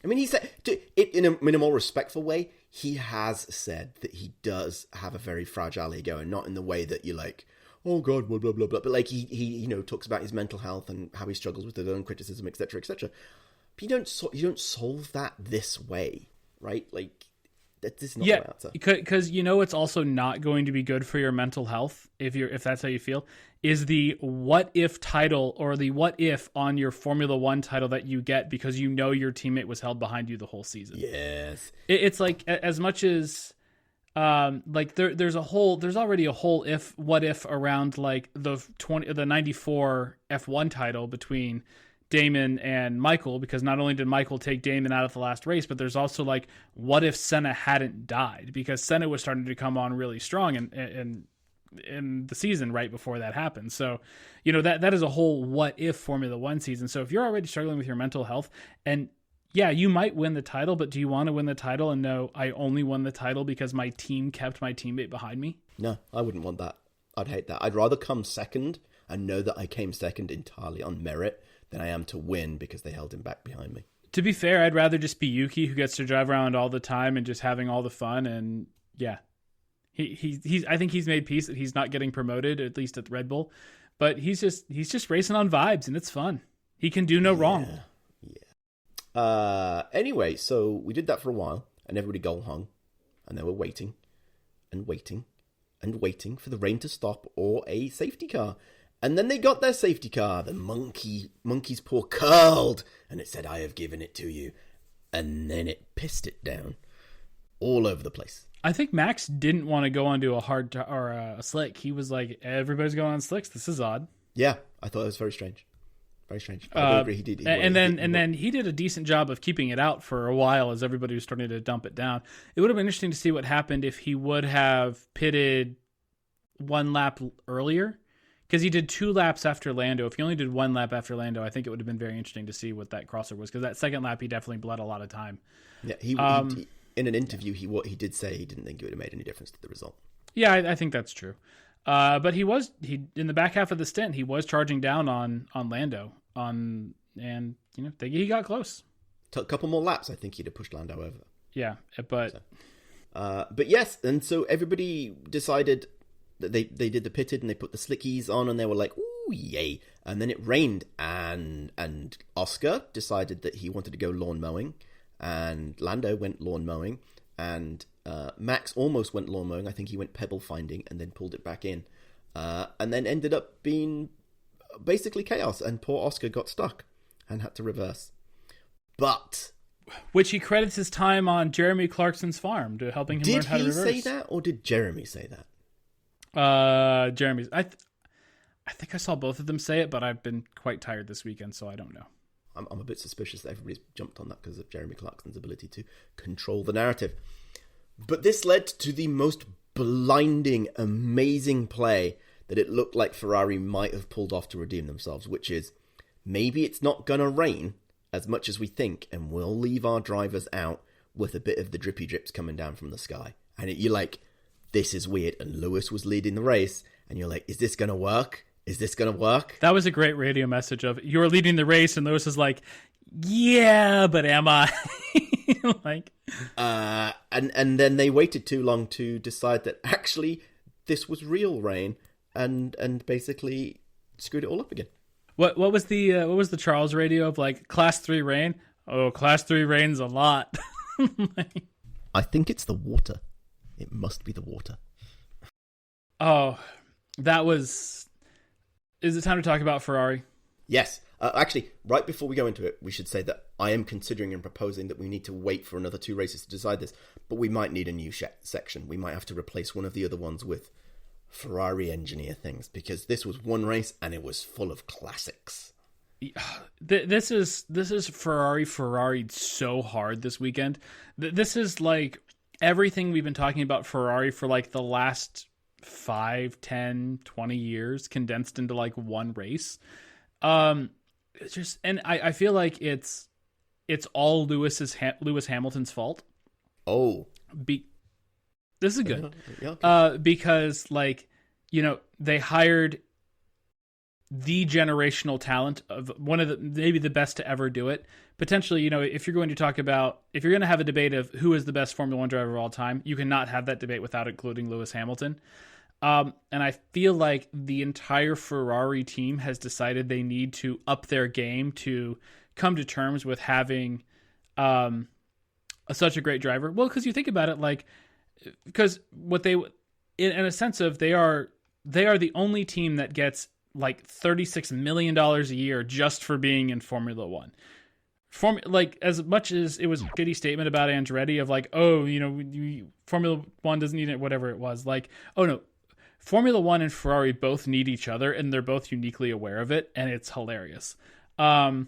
S2: I mean, he said, in a more respectful way, he has said that he does have a very fragile ego, and not in the way that you're like, oh God, blah, blah, blah, blah. But like he talks about his mental health and how he struggles with his own criticism, etc., etc. But you don't solve that this way, right? Like, that is not the answer.
S1: Because it's also not going to be good for your mental health if that's how you feel. Is the what if title or the what if on your Formula One title that you get because your teammate was held behind you the whole season.
S2: Yes,
S1: it's like as much as there's already a whole what if around like the 94 F1 title between Damon and Michael, because not only did Michael take Damon out of the last race, but there's also like, what if Senna hadn't died? Because Senna was starting to come on really strong in the season right before that happened. So, that is a whole what if Formula One season. So if you're already struggling with your mental health, and yeah, you might win the title, but do you want to win the title and know I only won the title because my team kept my teammate behind me?
S2: No, I wouldn't want that. I'd hate that. I'd rather come second and know that I came second entirely on merit than I am to win because they held him back behind me.
S1: To be fair, I'd rather just be Yuki, who gets to drive around all the time and just having all the fun. And yeah, I think he's made peace that he's not getting promoted, at least at Red Bull, but he's just racing on vibes and it's fun. He can do no wrong.
S2: Yeah. Anyway, so we did that for a while and everybody goal hung and they were waiting and waiting and waiting for the rain to stop or a safety car. And then they got their safety car. The monkey's paw curled, and it said, "I have given it to you." And then it pissed it down all over the place.
S1: I think Max didn't want to go onto a slick. He was like, "Everybody's going on slicks. This is odd."
S2: Yeah, I thought it was very strange. Very strange. I agree. He did.
S1: Then he did a decent job of keeping it out for a while as everybody was starting to dump it down. It would have been interesting to see what happened if he would have pitted one lap earlier. Because he did 2 laps after Lando. If he only did 1 lap after Lando, I think it would have been very interesting to see what that crossover was. Because that second lap, he definitely bled a lot of time.
S2: Yeah, he in an interview, he did say he didn't think it would have made any difference to the result.
S1: Yeah, I think that's true. But he in the back half of the stint, he was charging down on Lando. He got close.
S2: A couple more laps, I think he'd have pushed Lando over.
S1: Yeah, but
S2: yes, and so everybody decided. They did the pitted and they put the slickies on and they were like, ooh, yay. And then it rained and Oscar decided that he wanted to go lawn mowing and Lando went lawn mowing and Max almost went lawn mowing. I think he went pebble finding and then pulled it back in and then ended up being basically chaos and poor Oscar got stuck and had to reverse. But...
S1: which he credits his time on Jeremy Clarkson's farm to helping him learn how to reverse.
S2: Did he say that or did Jeremy say that?
S1: Jeremy's. I think I saw both of them say it, but I've been quite tired this weekend, so I don't know.
S2: I'm a bit suspicious that everybody's jumped on that because of Jeremy Clarkson's ability to control the narrative. But this led to the most blinding, amazing play that it looked like Ferrari might have pulled off to redeem themselves, which is maybe it's not gonna rain as much as we think, and we'll leave our drivers out with a bit of the drippy drips coming down from the sky. And you're like, this is weird. And Lewis was leading the race. And you're like, is this going to work? Is this going to work?
S1: That was a great radio message of, you're leading the race. And Lewis is like, yeah, but am I?
S2: And then they waited too long to decide that actually this was real rain and basically screwed it all up again.
S1: What was the Charles radio of like class 3 rain? Oh, class 3 rain's a lot.
S2: I think it's the water. It must be the water.
S1: Oh, is it time to talk about Ferrari?
S2: Yes. Actually, right before we go into it, we should say that I am considering and proposing that we need to wait for another 2 races to decide this, but we might need a new section. We might have to replace one of the other ones with Ferrari engineer things, because this was one race and it was full of classics.
S1: This is Ferrari'd so hard this weekend. This is like everything we've been talking about Ferrari for like the last 5, 10, 20 years condensed into like one race. It's just, and I feel like it's all Lewis Hamilton's fault.
S2: Oh,
S1: this is good.
S2: Yeah, okay.
S1: Because like, they hired the generational talent of one of the maybe the best to ever do it. Potentially, if you're going to talk about, if you're going to have a debate of who is the best Formula One driver of all time, you cannot have that debate without including Lewis Hamilton. And I feel like the entire Ferrari team has decided they need to up their game to come to terms with having such a great driver. Well, because you think about it, because what they, in a sense of, they are the only team that gets like $36 million a year just for being in Formula One. As much as it was a shitty statement about Andretti of Formula One doesn't need it, whatever it was, oh no, Formula One and Ferrari both need each other, and they're both uniquely aware of it, and it's hilarious. But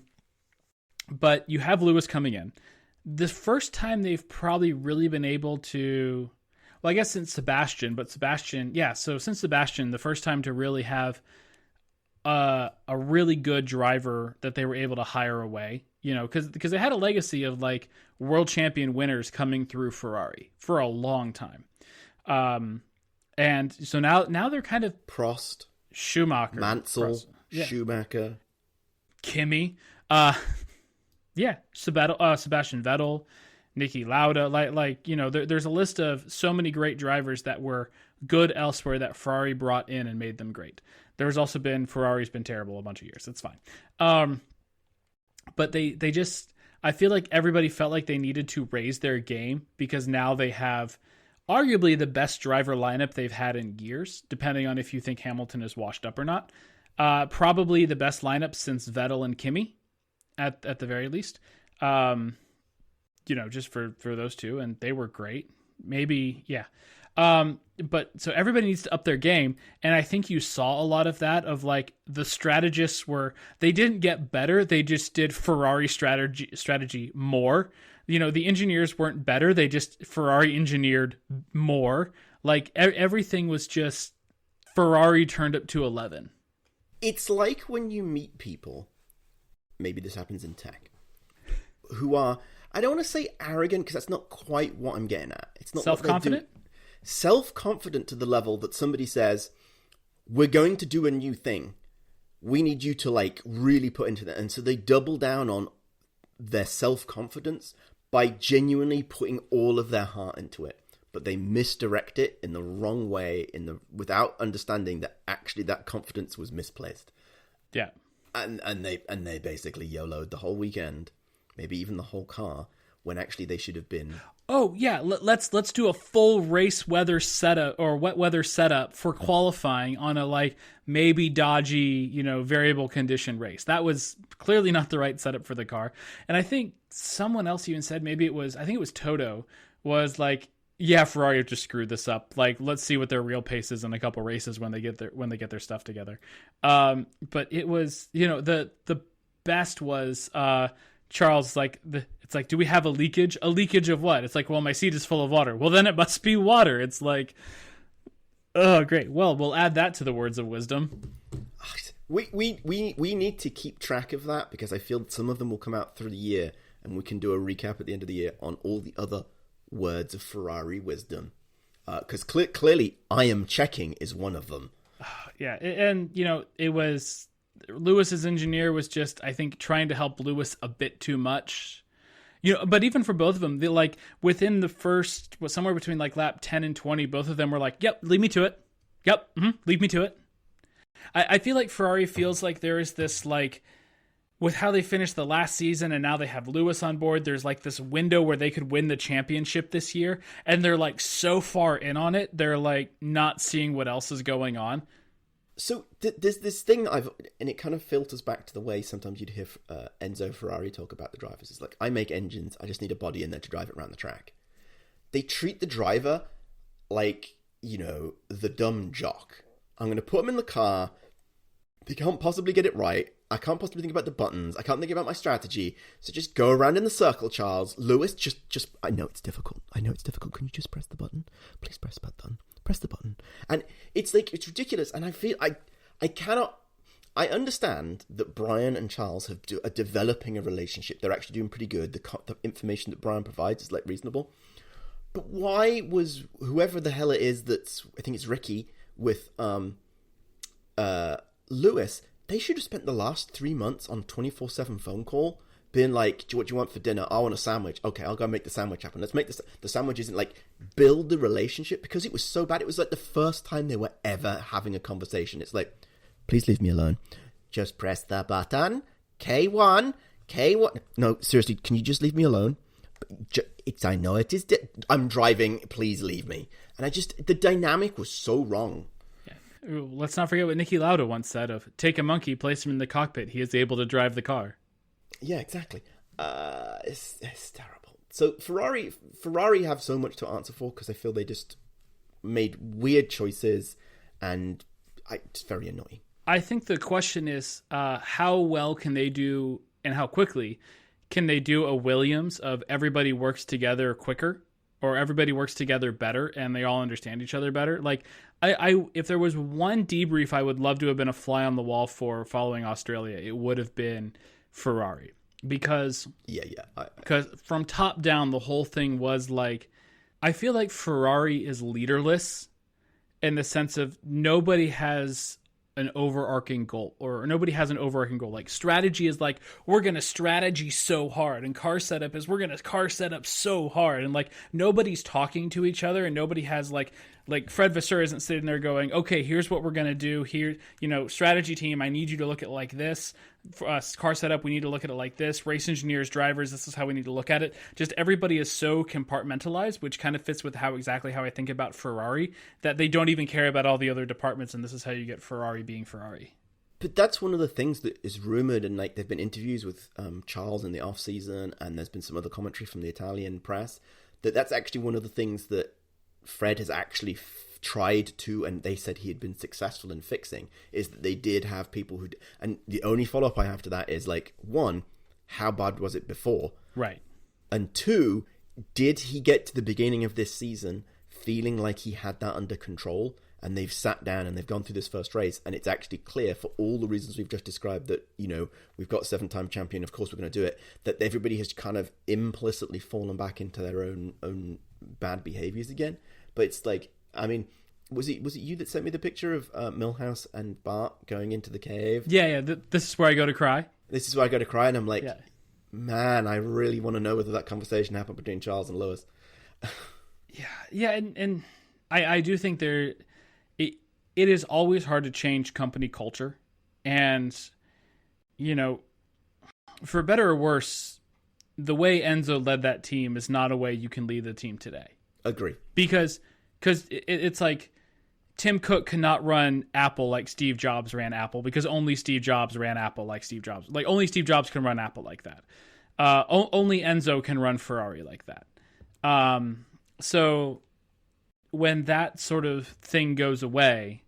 S1: you have Lewis coming in. The first time they've probably really been able to, well, I guess since Sebastian, so since Sebastian, the first time to really have a really good driver that they were able to hire away, because they had a legacy of world champion winners coming through Ferrari for a long time. And so now they're kind of
S2: Prost,
S1: Schumacher,
S2: Mansell, Schumacher,
S1: Kimi, Sebastian Vettel, Niki Lauda, there's a list of so many great drivers that were good elsewhere that Ferrari brought in and made them great. There's also been Ferrari's been terrible a bunch of years. It's fine. But they just, I feel like everybody felt like they needed to raise their game because now they have arguably the best driver lineup they've had in years, depending on if you think Hamilton is washed up or not. Probably the best lineup since Vettel and Kimi at the very least. Just for those two, and they were great. Maybe, yeah. But so everybody needs to up their game, and I think you saw a lot of that of the strategists they didn't get better, they just did Ferrari strategy more. The engineers weren't better, they just Ferrari engineered more. Everything was just Ferrari turned up to 11.
S2: It's like when you meet people, maybe this happens in tech, who are, I don't want to say arrogant because that's not quite what I'm getting at. It's not
S1: self-confident.
S2: Self-confident to the level that somebody says, "We're going to do a new thing. We need you to really put into that." And so they double down on their self-confidence by genuinely putting all of their heart into it, but they misdirect it in the wrong way without understanding that actually that confidence was misplaced.
S1: Yeah,
S2: and they basically YOLO'd the whole weekend. Maybe even the whole car, when actually they should have been.
S1: Oh yeah, let's do a full race weather setup or wet weather setup for qualifying on a maybe dodgy, variable condition race. That was clearly not the right setup for the car. And I think someone else even said, maybe it was Toto, was yeah, Ferrari have just screwed this up. Let's see what their real pace is in a couple races when they get their stuff together. But it was, the best was Charles, do we have a leakage? A leakage of what? It's well, my seat is full of water. Well, then it must be water. It's oh, great. Well, we'll add that to the words of wisdom.
S2: We need to keep track of that because I feel that some of them will come out through the year and we can do a recap at the end of the year on all the other words of Ferrari wisdom. Because clearly I am checking is one of them.
S1: Yeah, and, it was... Lewis's engineer was just, I think, trying to help Lewis a bit too much. But even for both of them, they within the first, somewhere between lap 10 and 20, both of them were yep, leave me to it. Yep, leave me to it. I feel like Ferrari feels like there is this, with how they finished the last season and now they have Lewis on board, there's this window where they could win the championship this year, and they're so far in on it, they're not seeing what else is going on.
S2: So there's this thing and it kind of filters back to the way sometimes you'd hear Enzo Ferrari talk about the drivers. It's I make engines, I just need a body in there to drive it around the track. They treat the driver the dumb jock. I'm going to put them in the car. They can't possibly get it right. I can't possibly think about the buttons. I can't think about my strategy. So just go around in the circle, Charles. Lewis, just I know it's difficult. Can you just press the button? Please press the button. Press the button. And it's it's ridiculous. And I feel I cannot. I understand that Brian and Charles are developing a relationship. They're actually doing pretty good. The information that Brian provides is reasonable. But why was whoever the hell it is I think it's Ricky with Lewis they should have spent the last 3 months on 24/7 phone call, being like, what do you want for dinner? I want a sandwich. Okay, I'll go make the sandwich happen. Let's make the sandwich isn't like build the relationship, because it was so bad. It was like the first time they were ever having a conversation. It's like, please leave me alone. Just press the button. K1. No, seriously, can you just leave me alone? I know it is. I'm driving. Please leave me. And the dynamic was so wrong.
S1: Yeah. Let's not forget what Niki Lauda once said of, take a monkey, place him in the cockpit. He is able to drive the car.
S2: Yeah, exactly. It's terrible. So Ferrari have so much to answer for, because I feel they just made weird choices, and it's very annoying.
S1: I think the question is, how well can they do, and how quickly can they do a Williams of everybody works together quicker, or everybody works together better and they all understand each other better? Like, I if there was one debrief I would love to have been a fly on the wall for following Australia, it would have been Ferrari. Because from top down, the whole thing was like, I feel like Ferrari is leaderless in the sense of nobody has an overarching goal, or nobody has an overarching goal. Like, strategy is like, we're going to strategy so hard, and car setup is, we're going to car setup so hard. And like, nobody's talking to each other, and nobody has like Fred Vasseur isn't sitting there going, okay, here's what we're going to do here. Strategy team, I need you to look at it like this. For us, car setup, we need to look at it like this. Race engineers, drivers, this is how we need to look at it. Just everybody is so compartmentalized, which kind of fits with exactly how I think about Ferrari, that they don't even care about all the other departments, and this is how you get Ferrari being Ferrari.
S2: But that's one of the things that is rumored, and like, there've been interviews with Charles in the off season, and there's been some other commentary from the Italian press, that's actually one of the things that Fred has actually tried to, and they said he had been successful in fixing, is that they did have people who, and the only follow-up I have to that is like, one, how bad was it before?
S1: Right.
S2: And two, did he get to the beginning of this season feeling like he had that under control? And they've sat down and they've gone through this first race, and it's actually clear, for all the reasons we've just described, that, we've got a 7-time champion, of course we're going to do it, that everybody has kind of implicitly fallen back into their own bad behaviors again. But it's like, I mean, was it you that sent me the picture of Milhouse and Bart going into the cave?
S1: Yeah. This is where I go to cry.
S2: This is where I go to cry, and I'm like, man, I really want to know whether that conversation happened between Charles and Lewis.
S1: Yeah, and I do think it is always hard to change company culture, and for better or worse, the way Enzo led that team is not a way you can lead the team today.
S2: Agree.
S1: Because it's like, Tim Cook cannot run Apple like Steve Jobs ran Apple, because only Steve Jobs ran Apple like Steve Jobs. Like, only Steve Jobs can run Apple like that. Only Enzo can run Ferrari like that. So when that sort of thing goes away,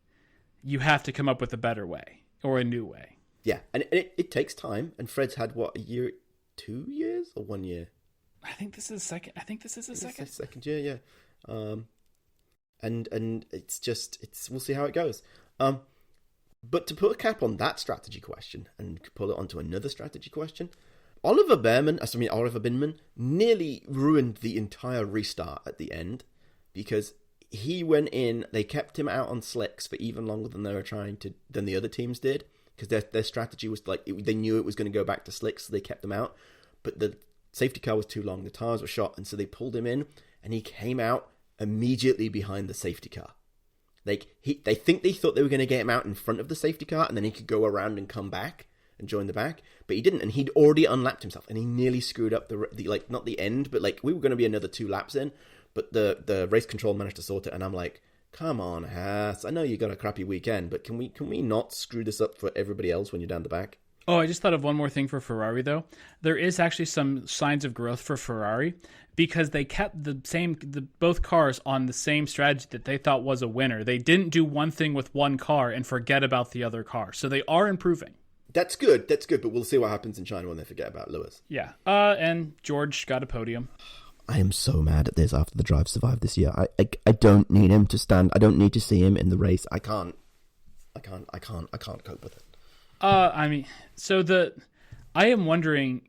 S1: you have to come up with a better way, or a new way.
S2: Yeah, and it takes time. And Fred's had, what, a year, 2 years, or 1 year?
S1: I think this is second.
S2: Second year, yeah. And we'll see how it goes. But to put a cap on that strategy question and pull it onto another strategy question, Oliver Binman nearly ruined the entire restart at the end, because he went in, they kept him out on slicks for even longer than the other teams did, because their strategy was like, they knew it was going to go back to slicks, so they kept them out. But the safety car was too long, the tires were shot, and so they pulled him in, and he came out immediately behind the safety car. Like, they thought they were going to get him out in front of the safety car, and then he could go around and come back and join the back, but he didn't, and he'd already unlapped himself, and he nearly screwed up the like, not the end, but like, we were going to be another 2 laps in, but the race control managed to sort it, and I'm like, come on, Haas, I know you got a crappy weekend, but can we not screw this up for everybody else when you're down the back?
S1: Oh, I just thought of one more thing for Ferrari, though. There is actually some signs of growth for Ferrari, because they kept both cars on the same strategy that they thought was a winner. They didn't do one thing with one car and forget about the other car. So they are improving. That's
S2: good, but we'll see what happens in China when they forget about Lewis.
S1: Yeah. And George got a podium.
S2: I am so mad at this after the drive survived this year. I don't need him to stand. I don't need to see him in the race. I can't cope with it.
S1: I am wondering,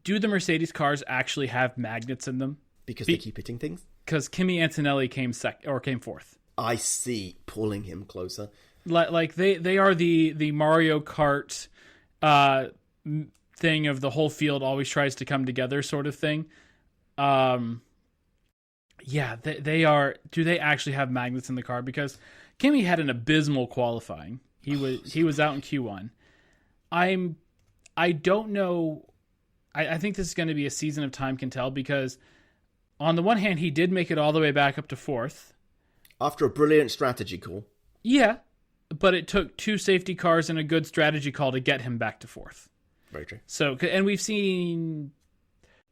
S1: do the Mercedes cars actually have magnets in them?
S2: Because they keep hitting things?
S1: Because Kimi Antonelli came fourth.
S2: I see, pulling him closer.
S1: Like they are the Mario Kart thing of the whole field always tries to come together sort of thing. Yeah, they are. Do they actually have magnets in the car? Because Kimi had an abysmal qualifying. He was out in Q1. I don't know. I think this is going to be a season of time can tell, because on the one hand, he did make it all the way back up to 4th.
S2: After a brilliant strategy call.
S1: Yeah, but it took 2 safety cars and a good strategy call to get him back to 4th.
S2: Very true.
S1: So, and we've seen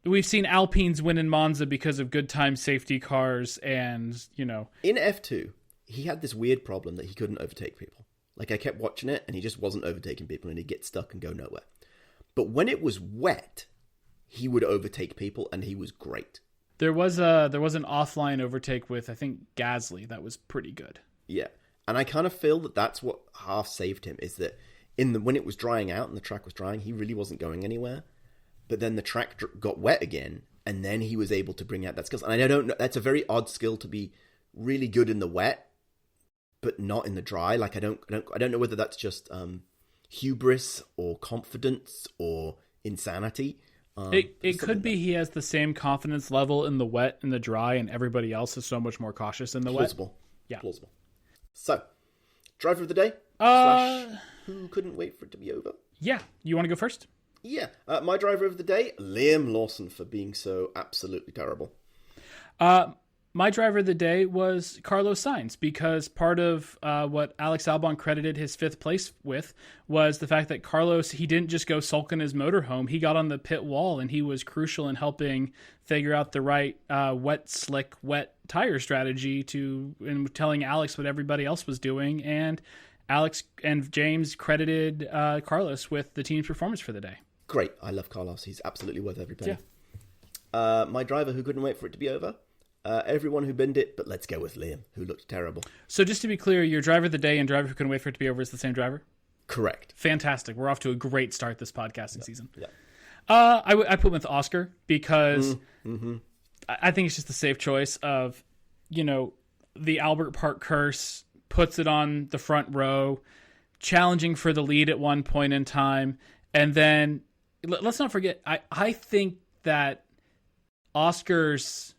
S1: Alpines win in Monza because of good time safety cars, and
S2: in F2 he had this weird problem that he couldn't overtake people. Like, I kept watching it and he just wasn't overtaking people, and he'd get stuck and go nowhere. But when it was wet, he would overtake people, and he was great.
S1: There was an offline overtake with, I think, Gasly that was pretty good.
S2: Yeah, and I kind of feel that that's what half saved him, is that when it was drying out and the track was drying, he really wasn't going anywhere. But then the track got wet again, and then he was able to bring out that skill. And I don't know, that's a very odd skill to be really good in the wet, but not in the dry. Like, I don't know whether that's just hubris or confidence or insanity.
S1: It could be he has the same confidence level in the wet and the dry, and everybody else is so much more cautious in the
S2: plausible.
S1: wet. Yeah,
S2: plausible. So, driver of the day. Who couldn't wait for it to be over?
S1: Yeah, you want to go first?
S2: Yeah, my driver of the day, Liam Lawson, for being so absolutely terrible.
S1: My driver of the day was Carlos Sainz, because part of what Alex Albon credited his 5th place with was the fact that Carlos, he didn't just go sulk in his motorhome. He got on the pit wall, and he was crucial in helping figure out the right wet, slick, wet tire strategy and telling Alex what everybody else was doing. And Alex and James credited Carlos with the team's performance for the day.
S2: Great. I love Carlos. He's absolutely worth every penny. Yeah. My driver who couldn't wait for it to be over. Everyone who binned it, but let's go with Liam, who looked terrible.
S1: So just to be clear, your driver of the day and driver who couldn't wait for it to be over is the same driver?
S2: Correct.
S1: Fantastic. We're off to a great start this podcasting season.
S2: Yeah.
S1: I put him with Oscar because I think it's just the safe choice of, the Albert Park curse, puts it on the front row, challenging for the lead at one point in time. And then let's not forget, I think that Oscar's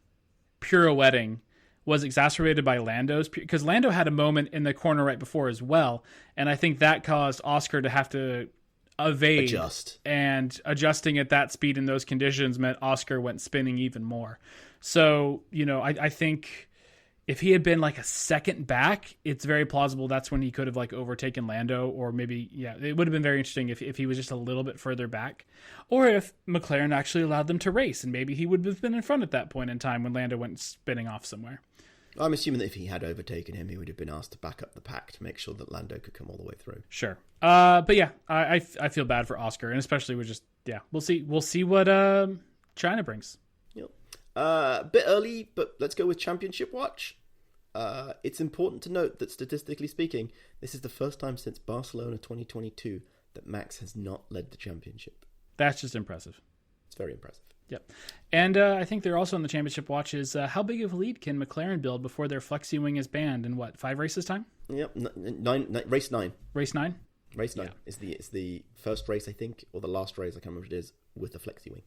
S1: pirouetting was exacerbated by Lando's, because Lando had a moment in the corner right before as well, and I think that caused Oscar to have to adjust, and adjusting at that speed in those conditions meant Oscar went spinning even more. So I think if he had been like a second back, it's very plausible that's when he could have like overtaken Lando, or maybe, it would have been very interesting if he was just a little bit further back, or if McLaren actually allowed them to race, and maybe he would have been in front at that point in time when Lando went spinning off somewhere.
S2: I'm assuming that if he had overtaken him, he would have been asked to back up the pack to make sure that Lando could come all the way through.
S1: Sure. But yeah, I feel bad for Oscar, and especially with just, we'll see what China brings.
S2: Yep. A bit early, but let's go with Championship Watch. It's important to note that statistically speaking, this is the first time since Barcelona 2022 that Max has not led the championship.
S1: That's just impressive.
S2: It's very impressive.
S1: Yep. And I think they're also on the championship watch is how big of a lead can McLaren build before their flexi wing is banned in 5 races time?
S2: Yep. Race 9.
S1: Race 9?
S2: Race 9 is the first race, I think, or the last race, I can't remember what it is, with the flexi wing.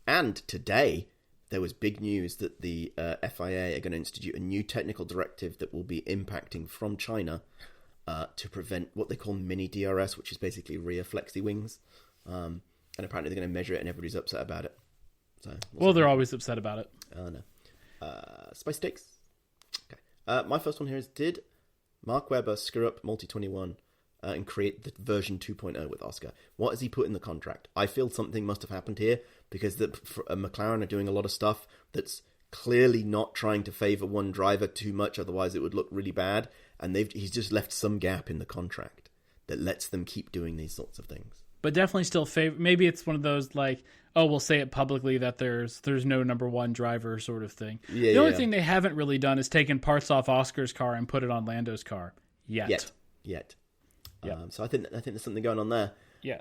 S2: And today, there was big news that the FIA are going to institute a new technical directive that will be impacting from China to prevent what they call mini DRS, which is basically rear flexi wings. And apparently they're going to measure it, and everybody's upset about it. So
S1: they're always upset about it.
S2: Oh, no. Spice Takes. Okay. My first one here is, did Mark Webber screw up Multi-21 and create the version 2.0 with Oscar? What has he put in the contract? I feel something must have happened here, because McLaren are doing a lot of stuff that's clearly not trying to favour one driver too much, otherwise it would look really bad, and he's just left some gap in the contract that lets them keep doing these sorts of things.
S1: But definitely still favor. Maybe it's one of those like, oh, we'll say it publicly that there's no number one driver sort of thing. Yeah, the only thing they haven't really done is taken parts off Oscar's car and put it on Lando's car yet.
S2: Yep. So I think there's something going on there.
S1: Yeah.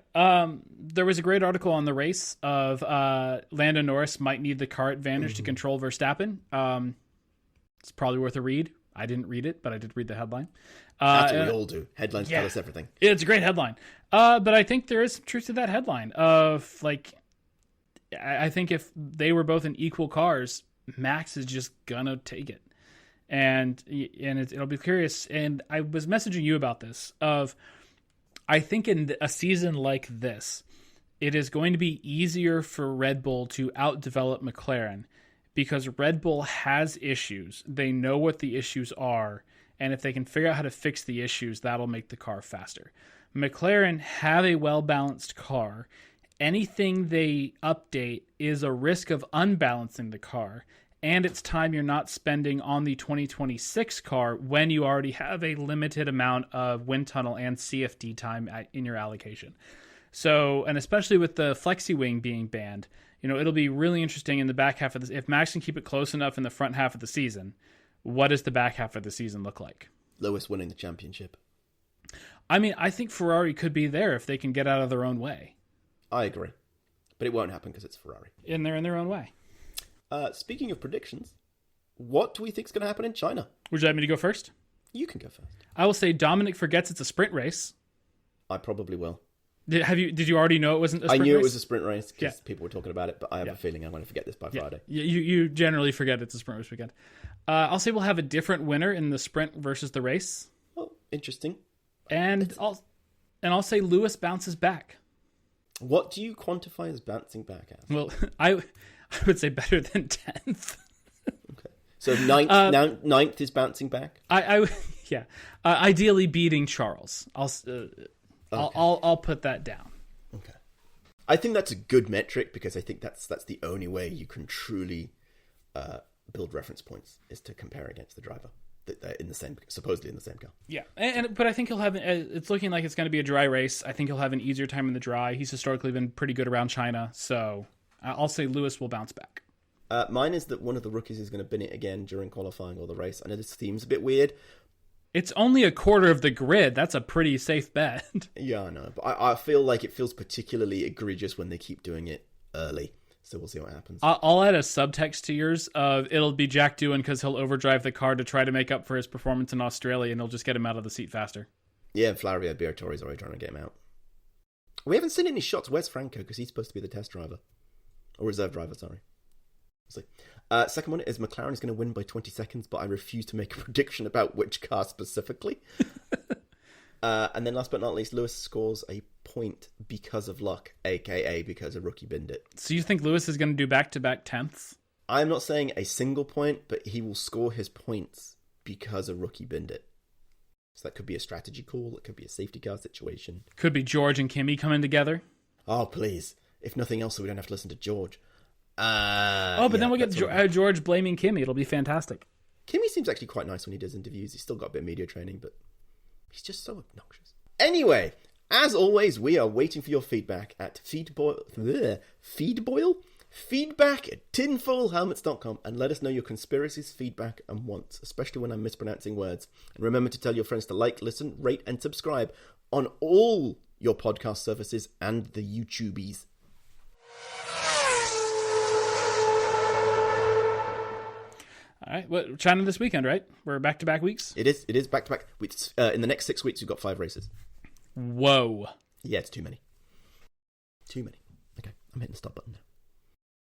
S1: There was a great article on the race of Lando Norris might need the car advantage to control Verstappen. It's probably worth a read. I didn't read it, but I did read the headline.
S2: That's what we all do. Headlines tell us everything.
S1: It's a great headline. But I think there is some truth to that headline of like, I think if they were both in equal cars, Max is just gonna take it. And it'll be curious. And I was messaging you about this of, I think in a season like this, it is going to be easier for Red Bull to outdevelop McLaren because Red Bull has issues. They know what the issues are. And if they can figure out how to fix the issues, that'll make the car faster. McLaren have a well-balanced car. Anything they update is a risk of unbalancing the car. And it's time you're not spending on the 2026 car when you already have a limited amount of wind tunnel and CFD time in your allocation. So, and especially with the flexi wing being banned, it'll be really interesting in the back half of this. If Max can keep it close enough in the front half of the season, what does the back half of the season look like?
S2: Lewis winning the championship.
S1: I mean, I think Ferrari could be there if they can get out of their own way.
S2: I agree. But it won't happen because it's Ferrari.
S1: And they're in their own way.
S2: Speaking of predictions, what do we think is going to happen in China?
S1: Would you like me to go first?
S2: You can go first.
S1: I will say Dominic forgets it's a sprint race.
S2: I probably will.
S1: Did you already know it wasn't a sprint race?
S2: I knew it was a sprint race because people were talking about it, but I have a feeling I'm going to forget this by Friday.
S1: You generally forget it's a sprint race weekend. I'll say we'll have a different winner in the sprint versus the race.
S2: Oh, interesting.
S1: And I'll say Lewis bounces back.
S2: What do you quantify as bouncing back as?
S1: Well, I would say better than 10th.
S2: Okay. So ninth is bouncing back?
S1: Ideally beating Charles. I'll put that down.
S2: Okay. I think that's a good metric because I think that's the only way you can truly build reference points is to compare against the driver that they're supposedly in the same car.
S1: Yeah, but I think he'll have. It's looking like it's going to be a dry race. I think he'll have an easier time in the dry. He's historically been pretty good around China, so I'll say Lewis will bounce back.
S2: Mine is that one of the rookies is going to bin it again during qualifying or the race. I know this seems a bit weird.
S1: It's only a quarter of the grid. That's a pretty safe bet.
S2: Yeah, I know. But I feel like it feels particularly egregious when they keep doing it early. So we'll see what happens.
S1: I'll add a subtext to yours of it'll be Jack Doohan because he'll overdrive the car to try to make up for his performance in Australia, and he'll just get him out of the seat faster.
S2: Yeah, Flavio Briatore's already trying to get him out. We haven't seen any shots. Where's Franco? Because he's supposed to be the test driver. Or reserve driver, sorry. We'll see. Second one is McLaren is going to win by 20 seconds, but I refuse to make a prediction about which car specifically. And then last but not least, Lewis scores a point because of luck, a.k.a. because a rookie binned it.
S1: So you think Lewis is going to do back-to-back 10ths?
S2: I'm not saying a single point, but he will score his points because a rookie binned it. So that could be a strategy call. It could be a safety car situation.
S1: Could be George and Kimi coming together.
S2: Oh, please. If nothing else, so we don't have to listen to George.
S1: Then we'll get George blaming Kimi. It'll be fantastic.
S2: Kimi seems actually quite nice when he does interviews. He's still got a bit of media training, but he's just so obnoxious. Anyway, as always, we are waiting for your feedback at feedboil, feedback at tinfoilhelmets.com, and let us know your conspiracies, feedback, and wants, especially when I'm mispronouncing words. And remember to tell your friends to like, listen, rate, and subscribe on all your podcast services and the YouTubies.
S1: All right. Well, China this weekend, right? We're back-to-back weeks?
S2: It is back-to-back. In the next 6 weeks, we've got 5 races.
S1: Whoa.
S2: Yeah, it's too many. Okay, I'm hitting the stop button now.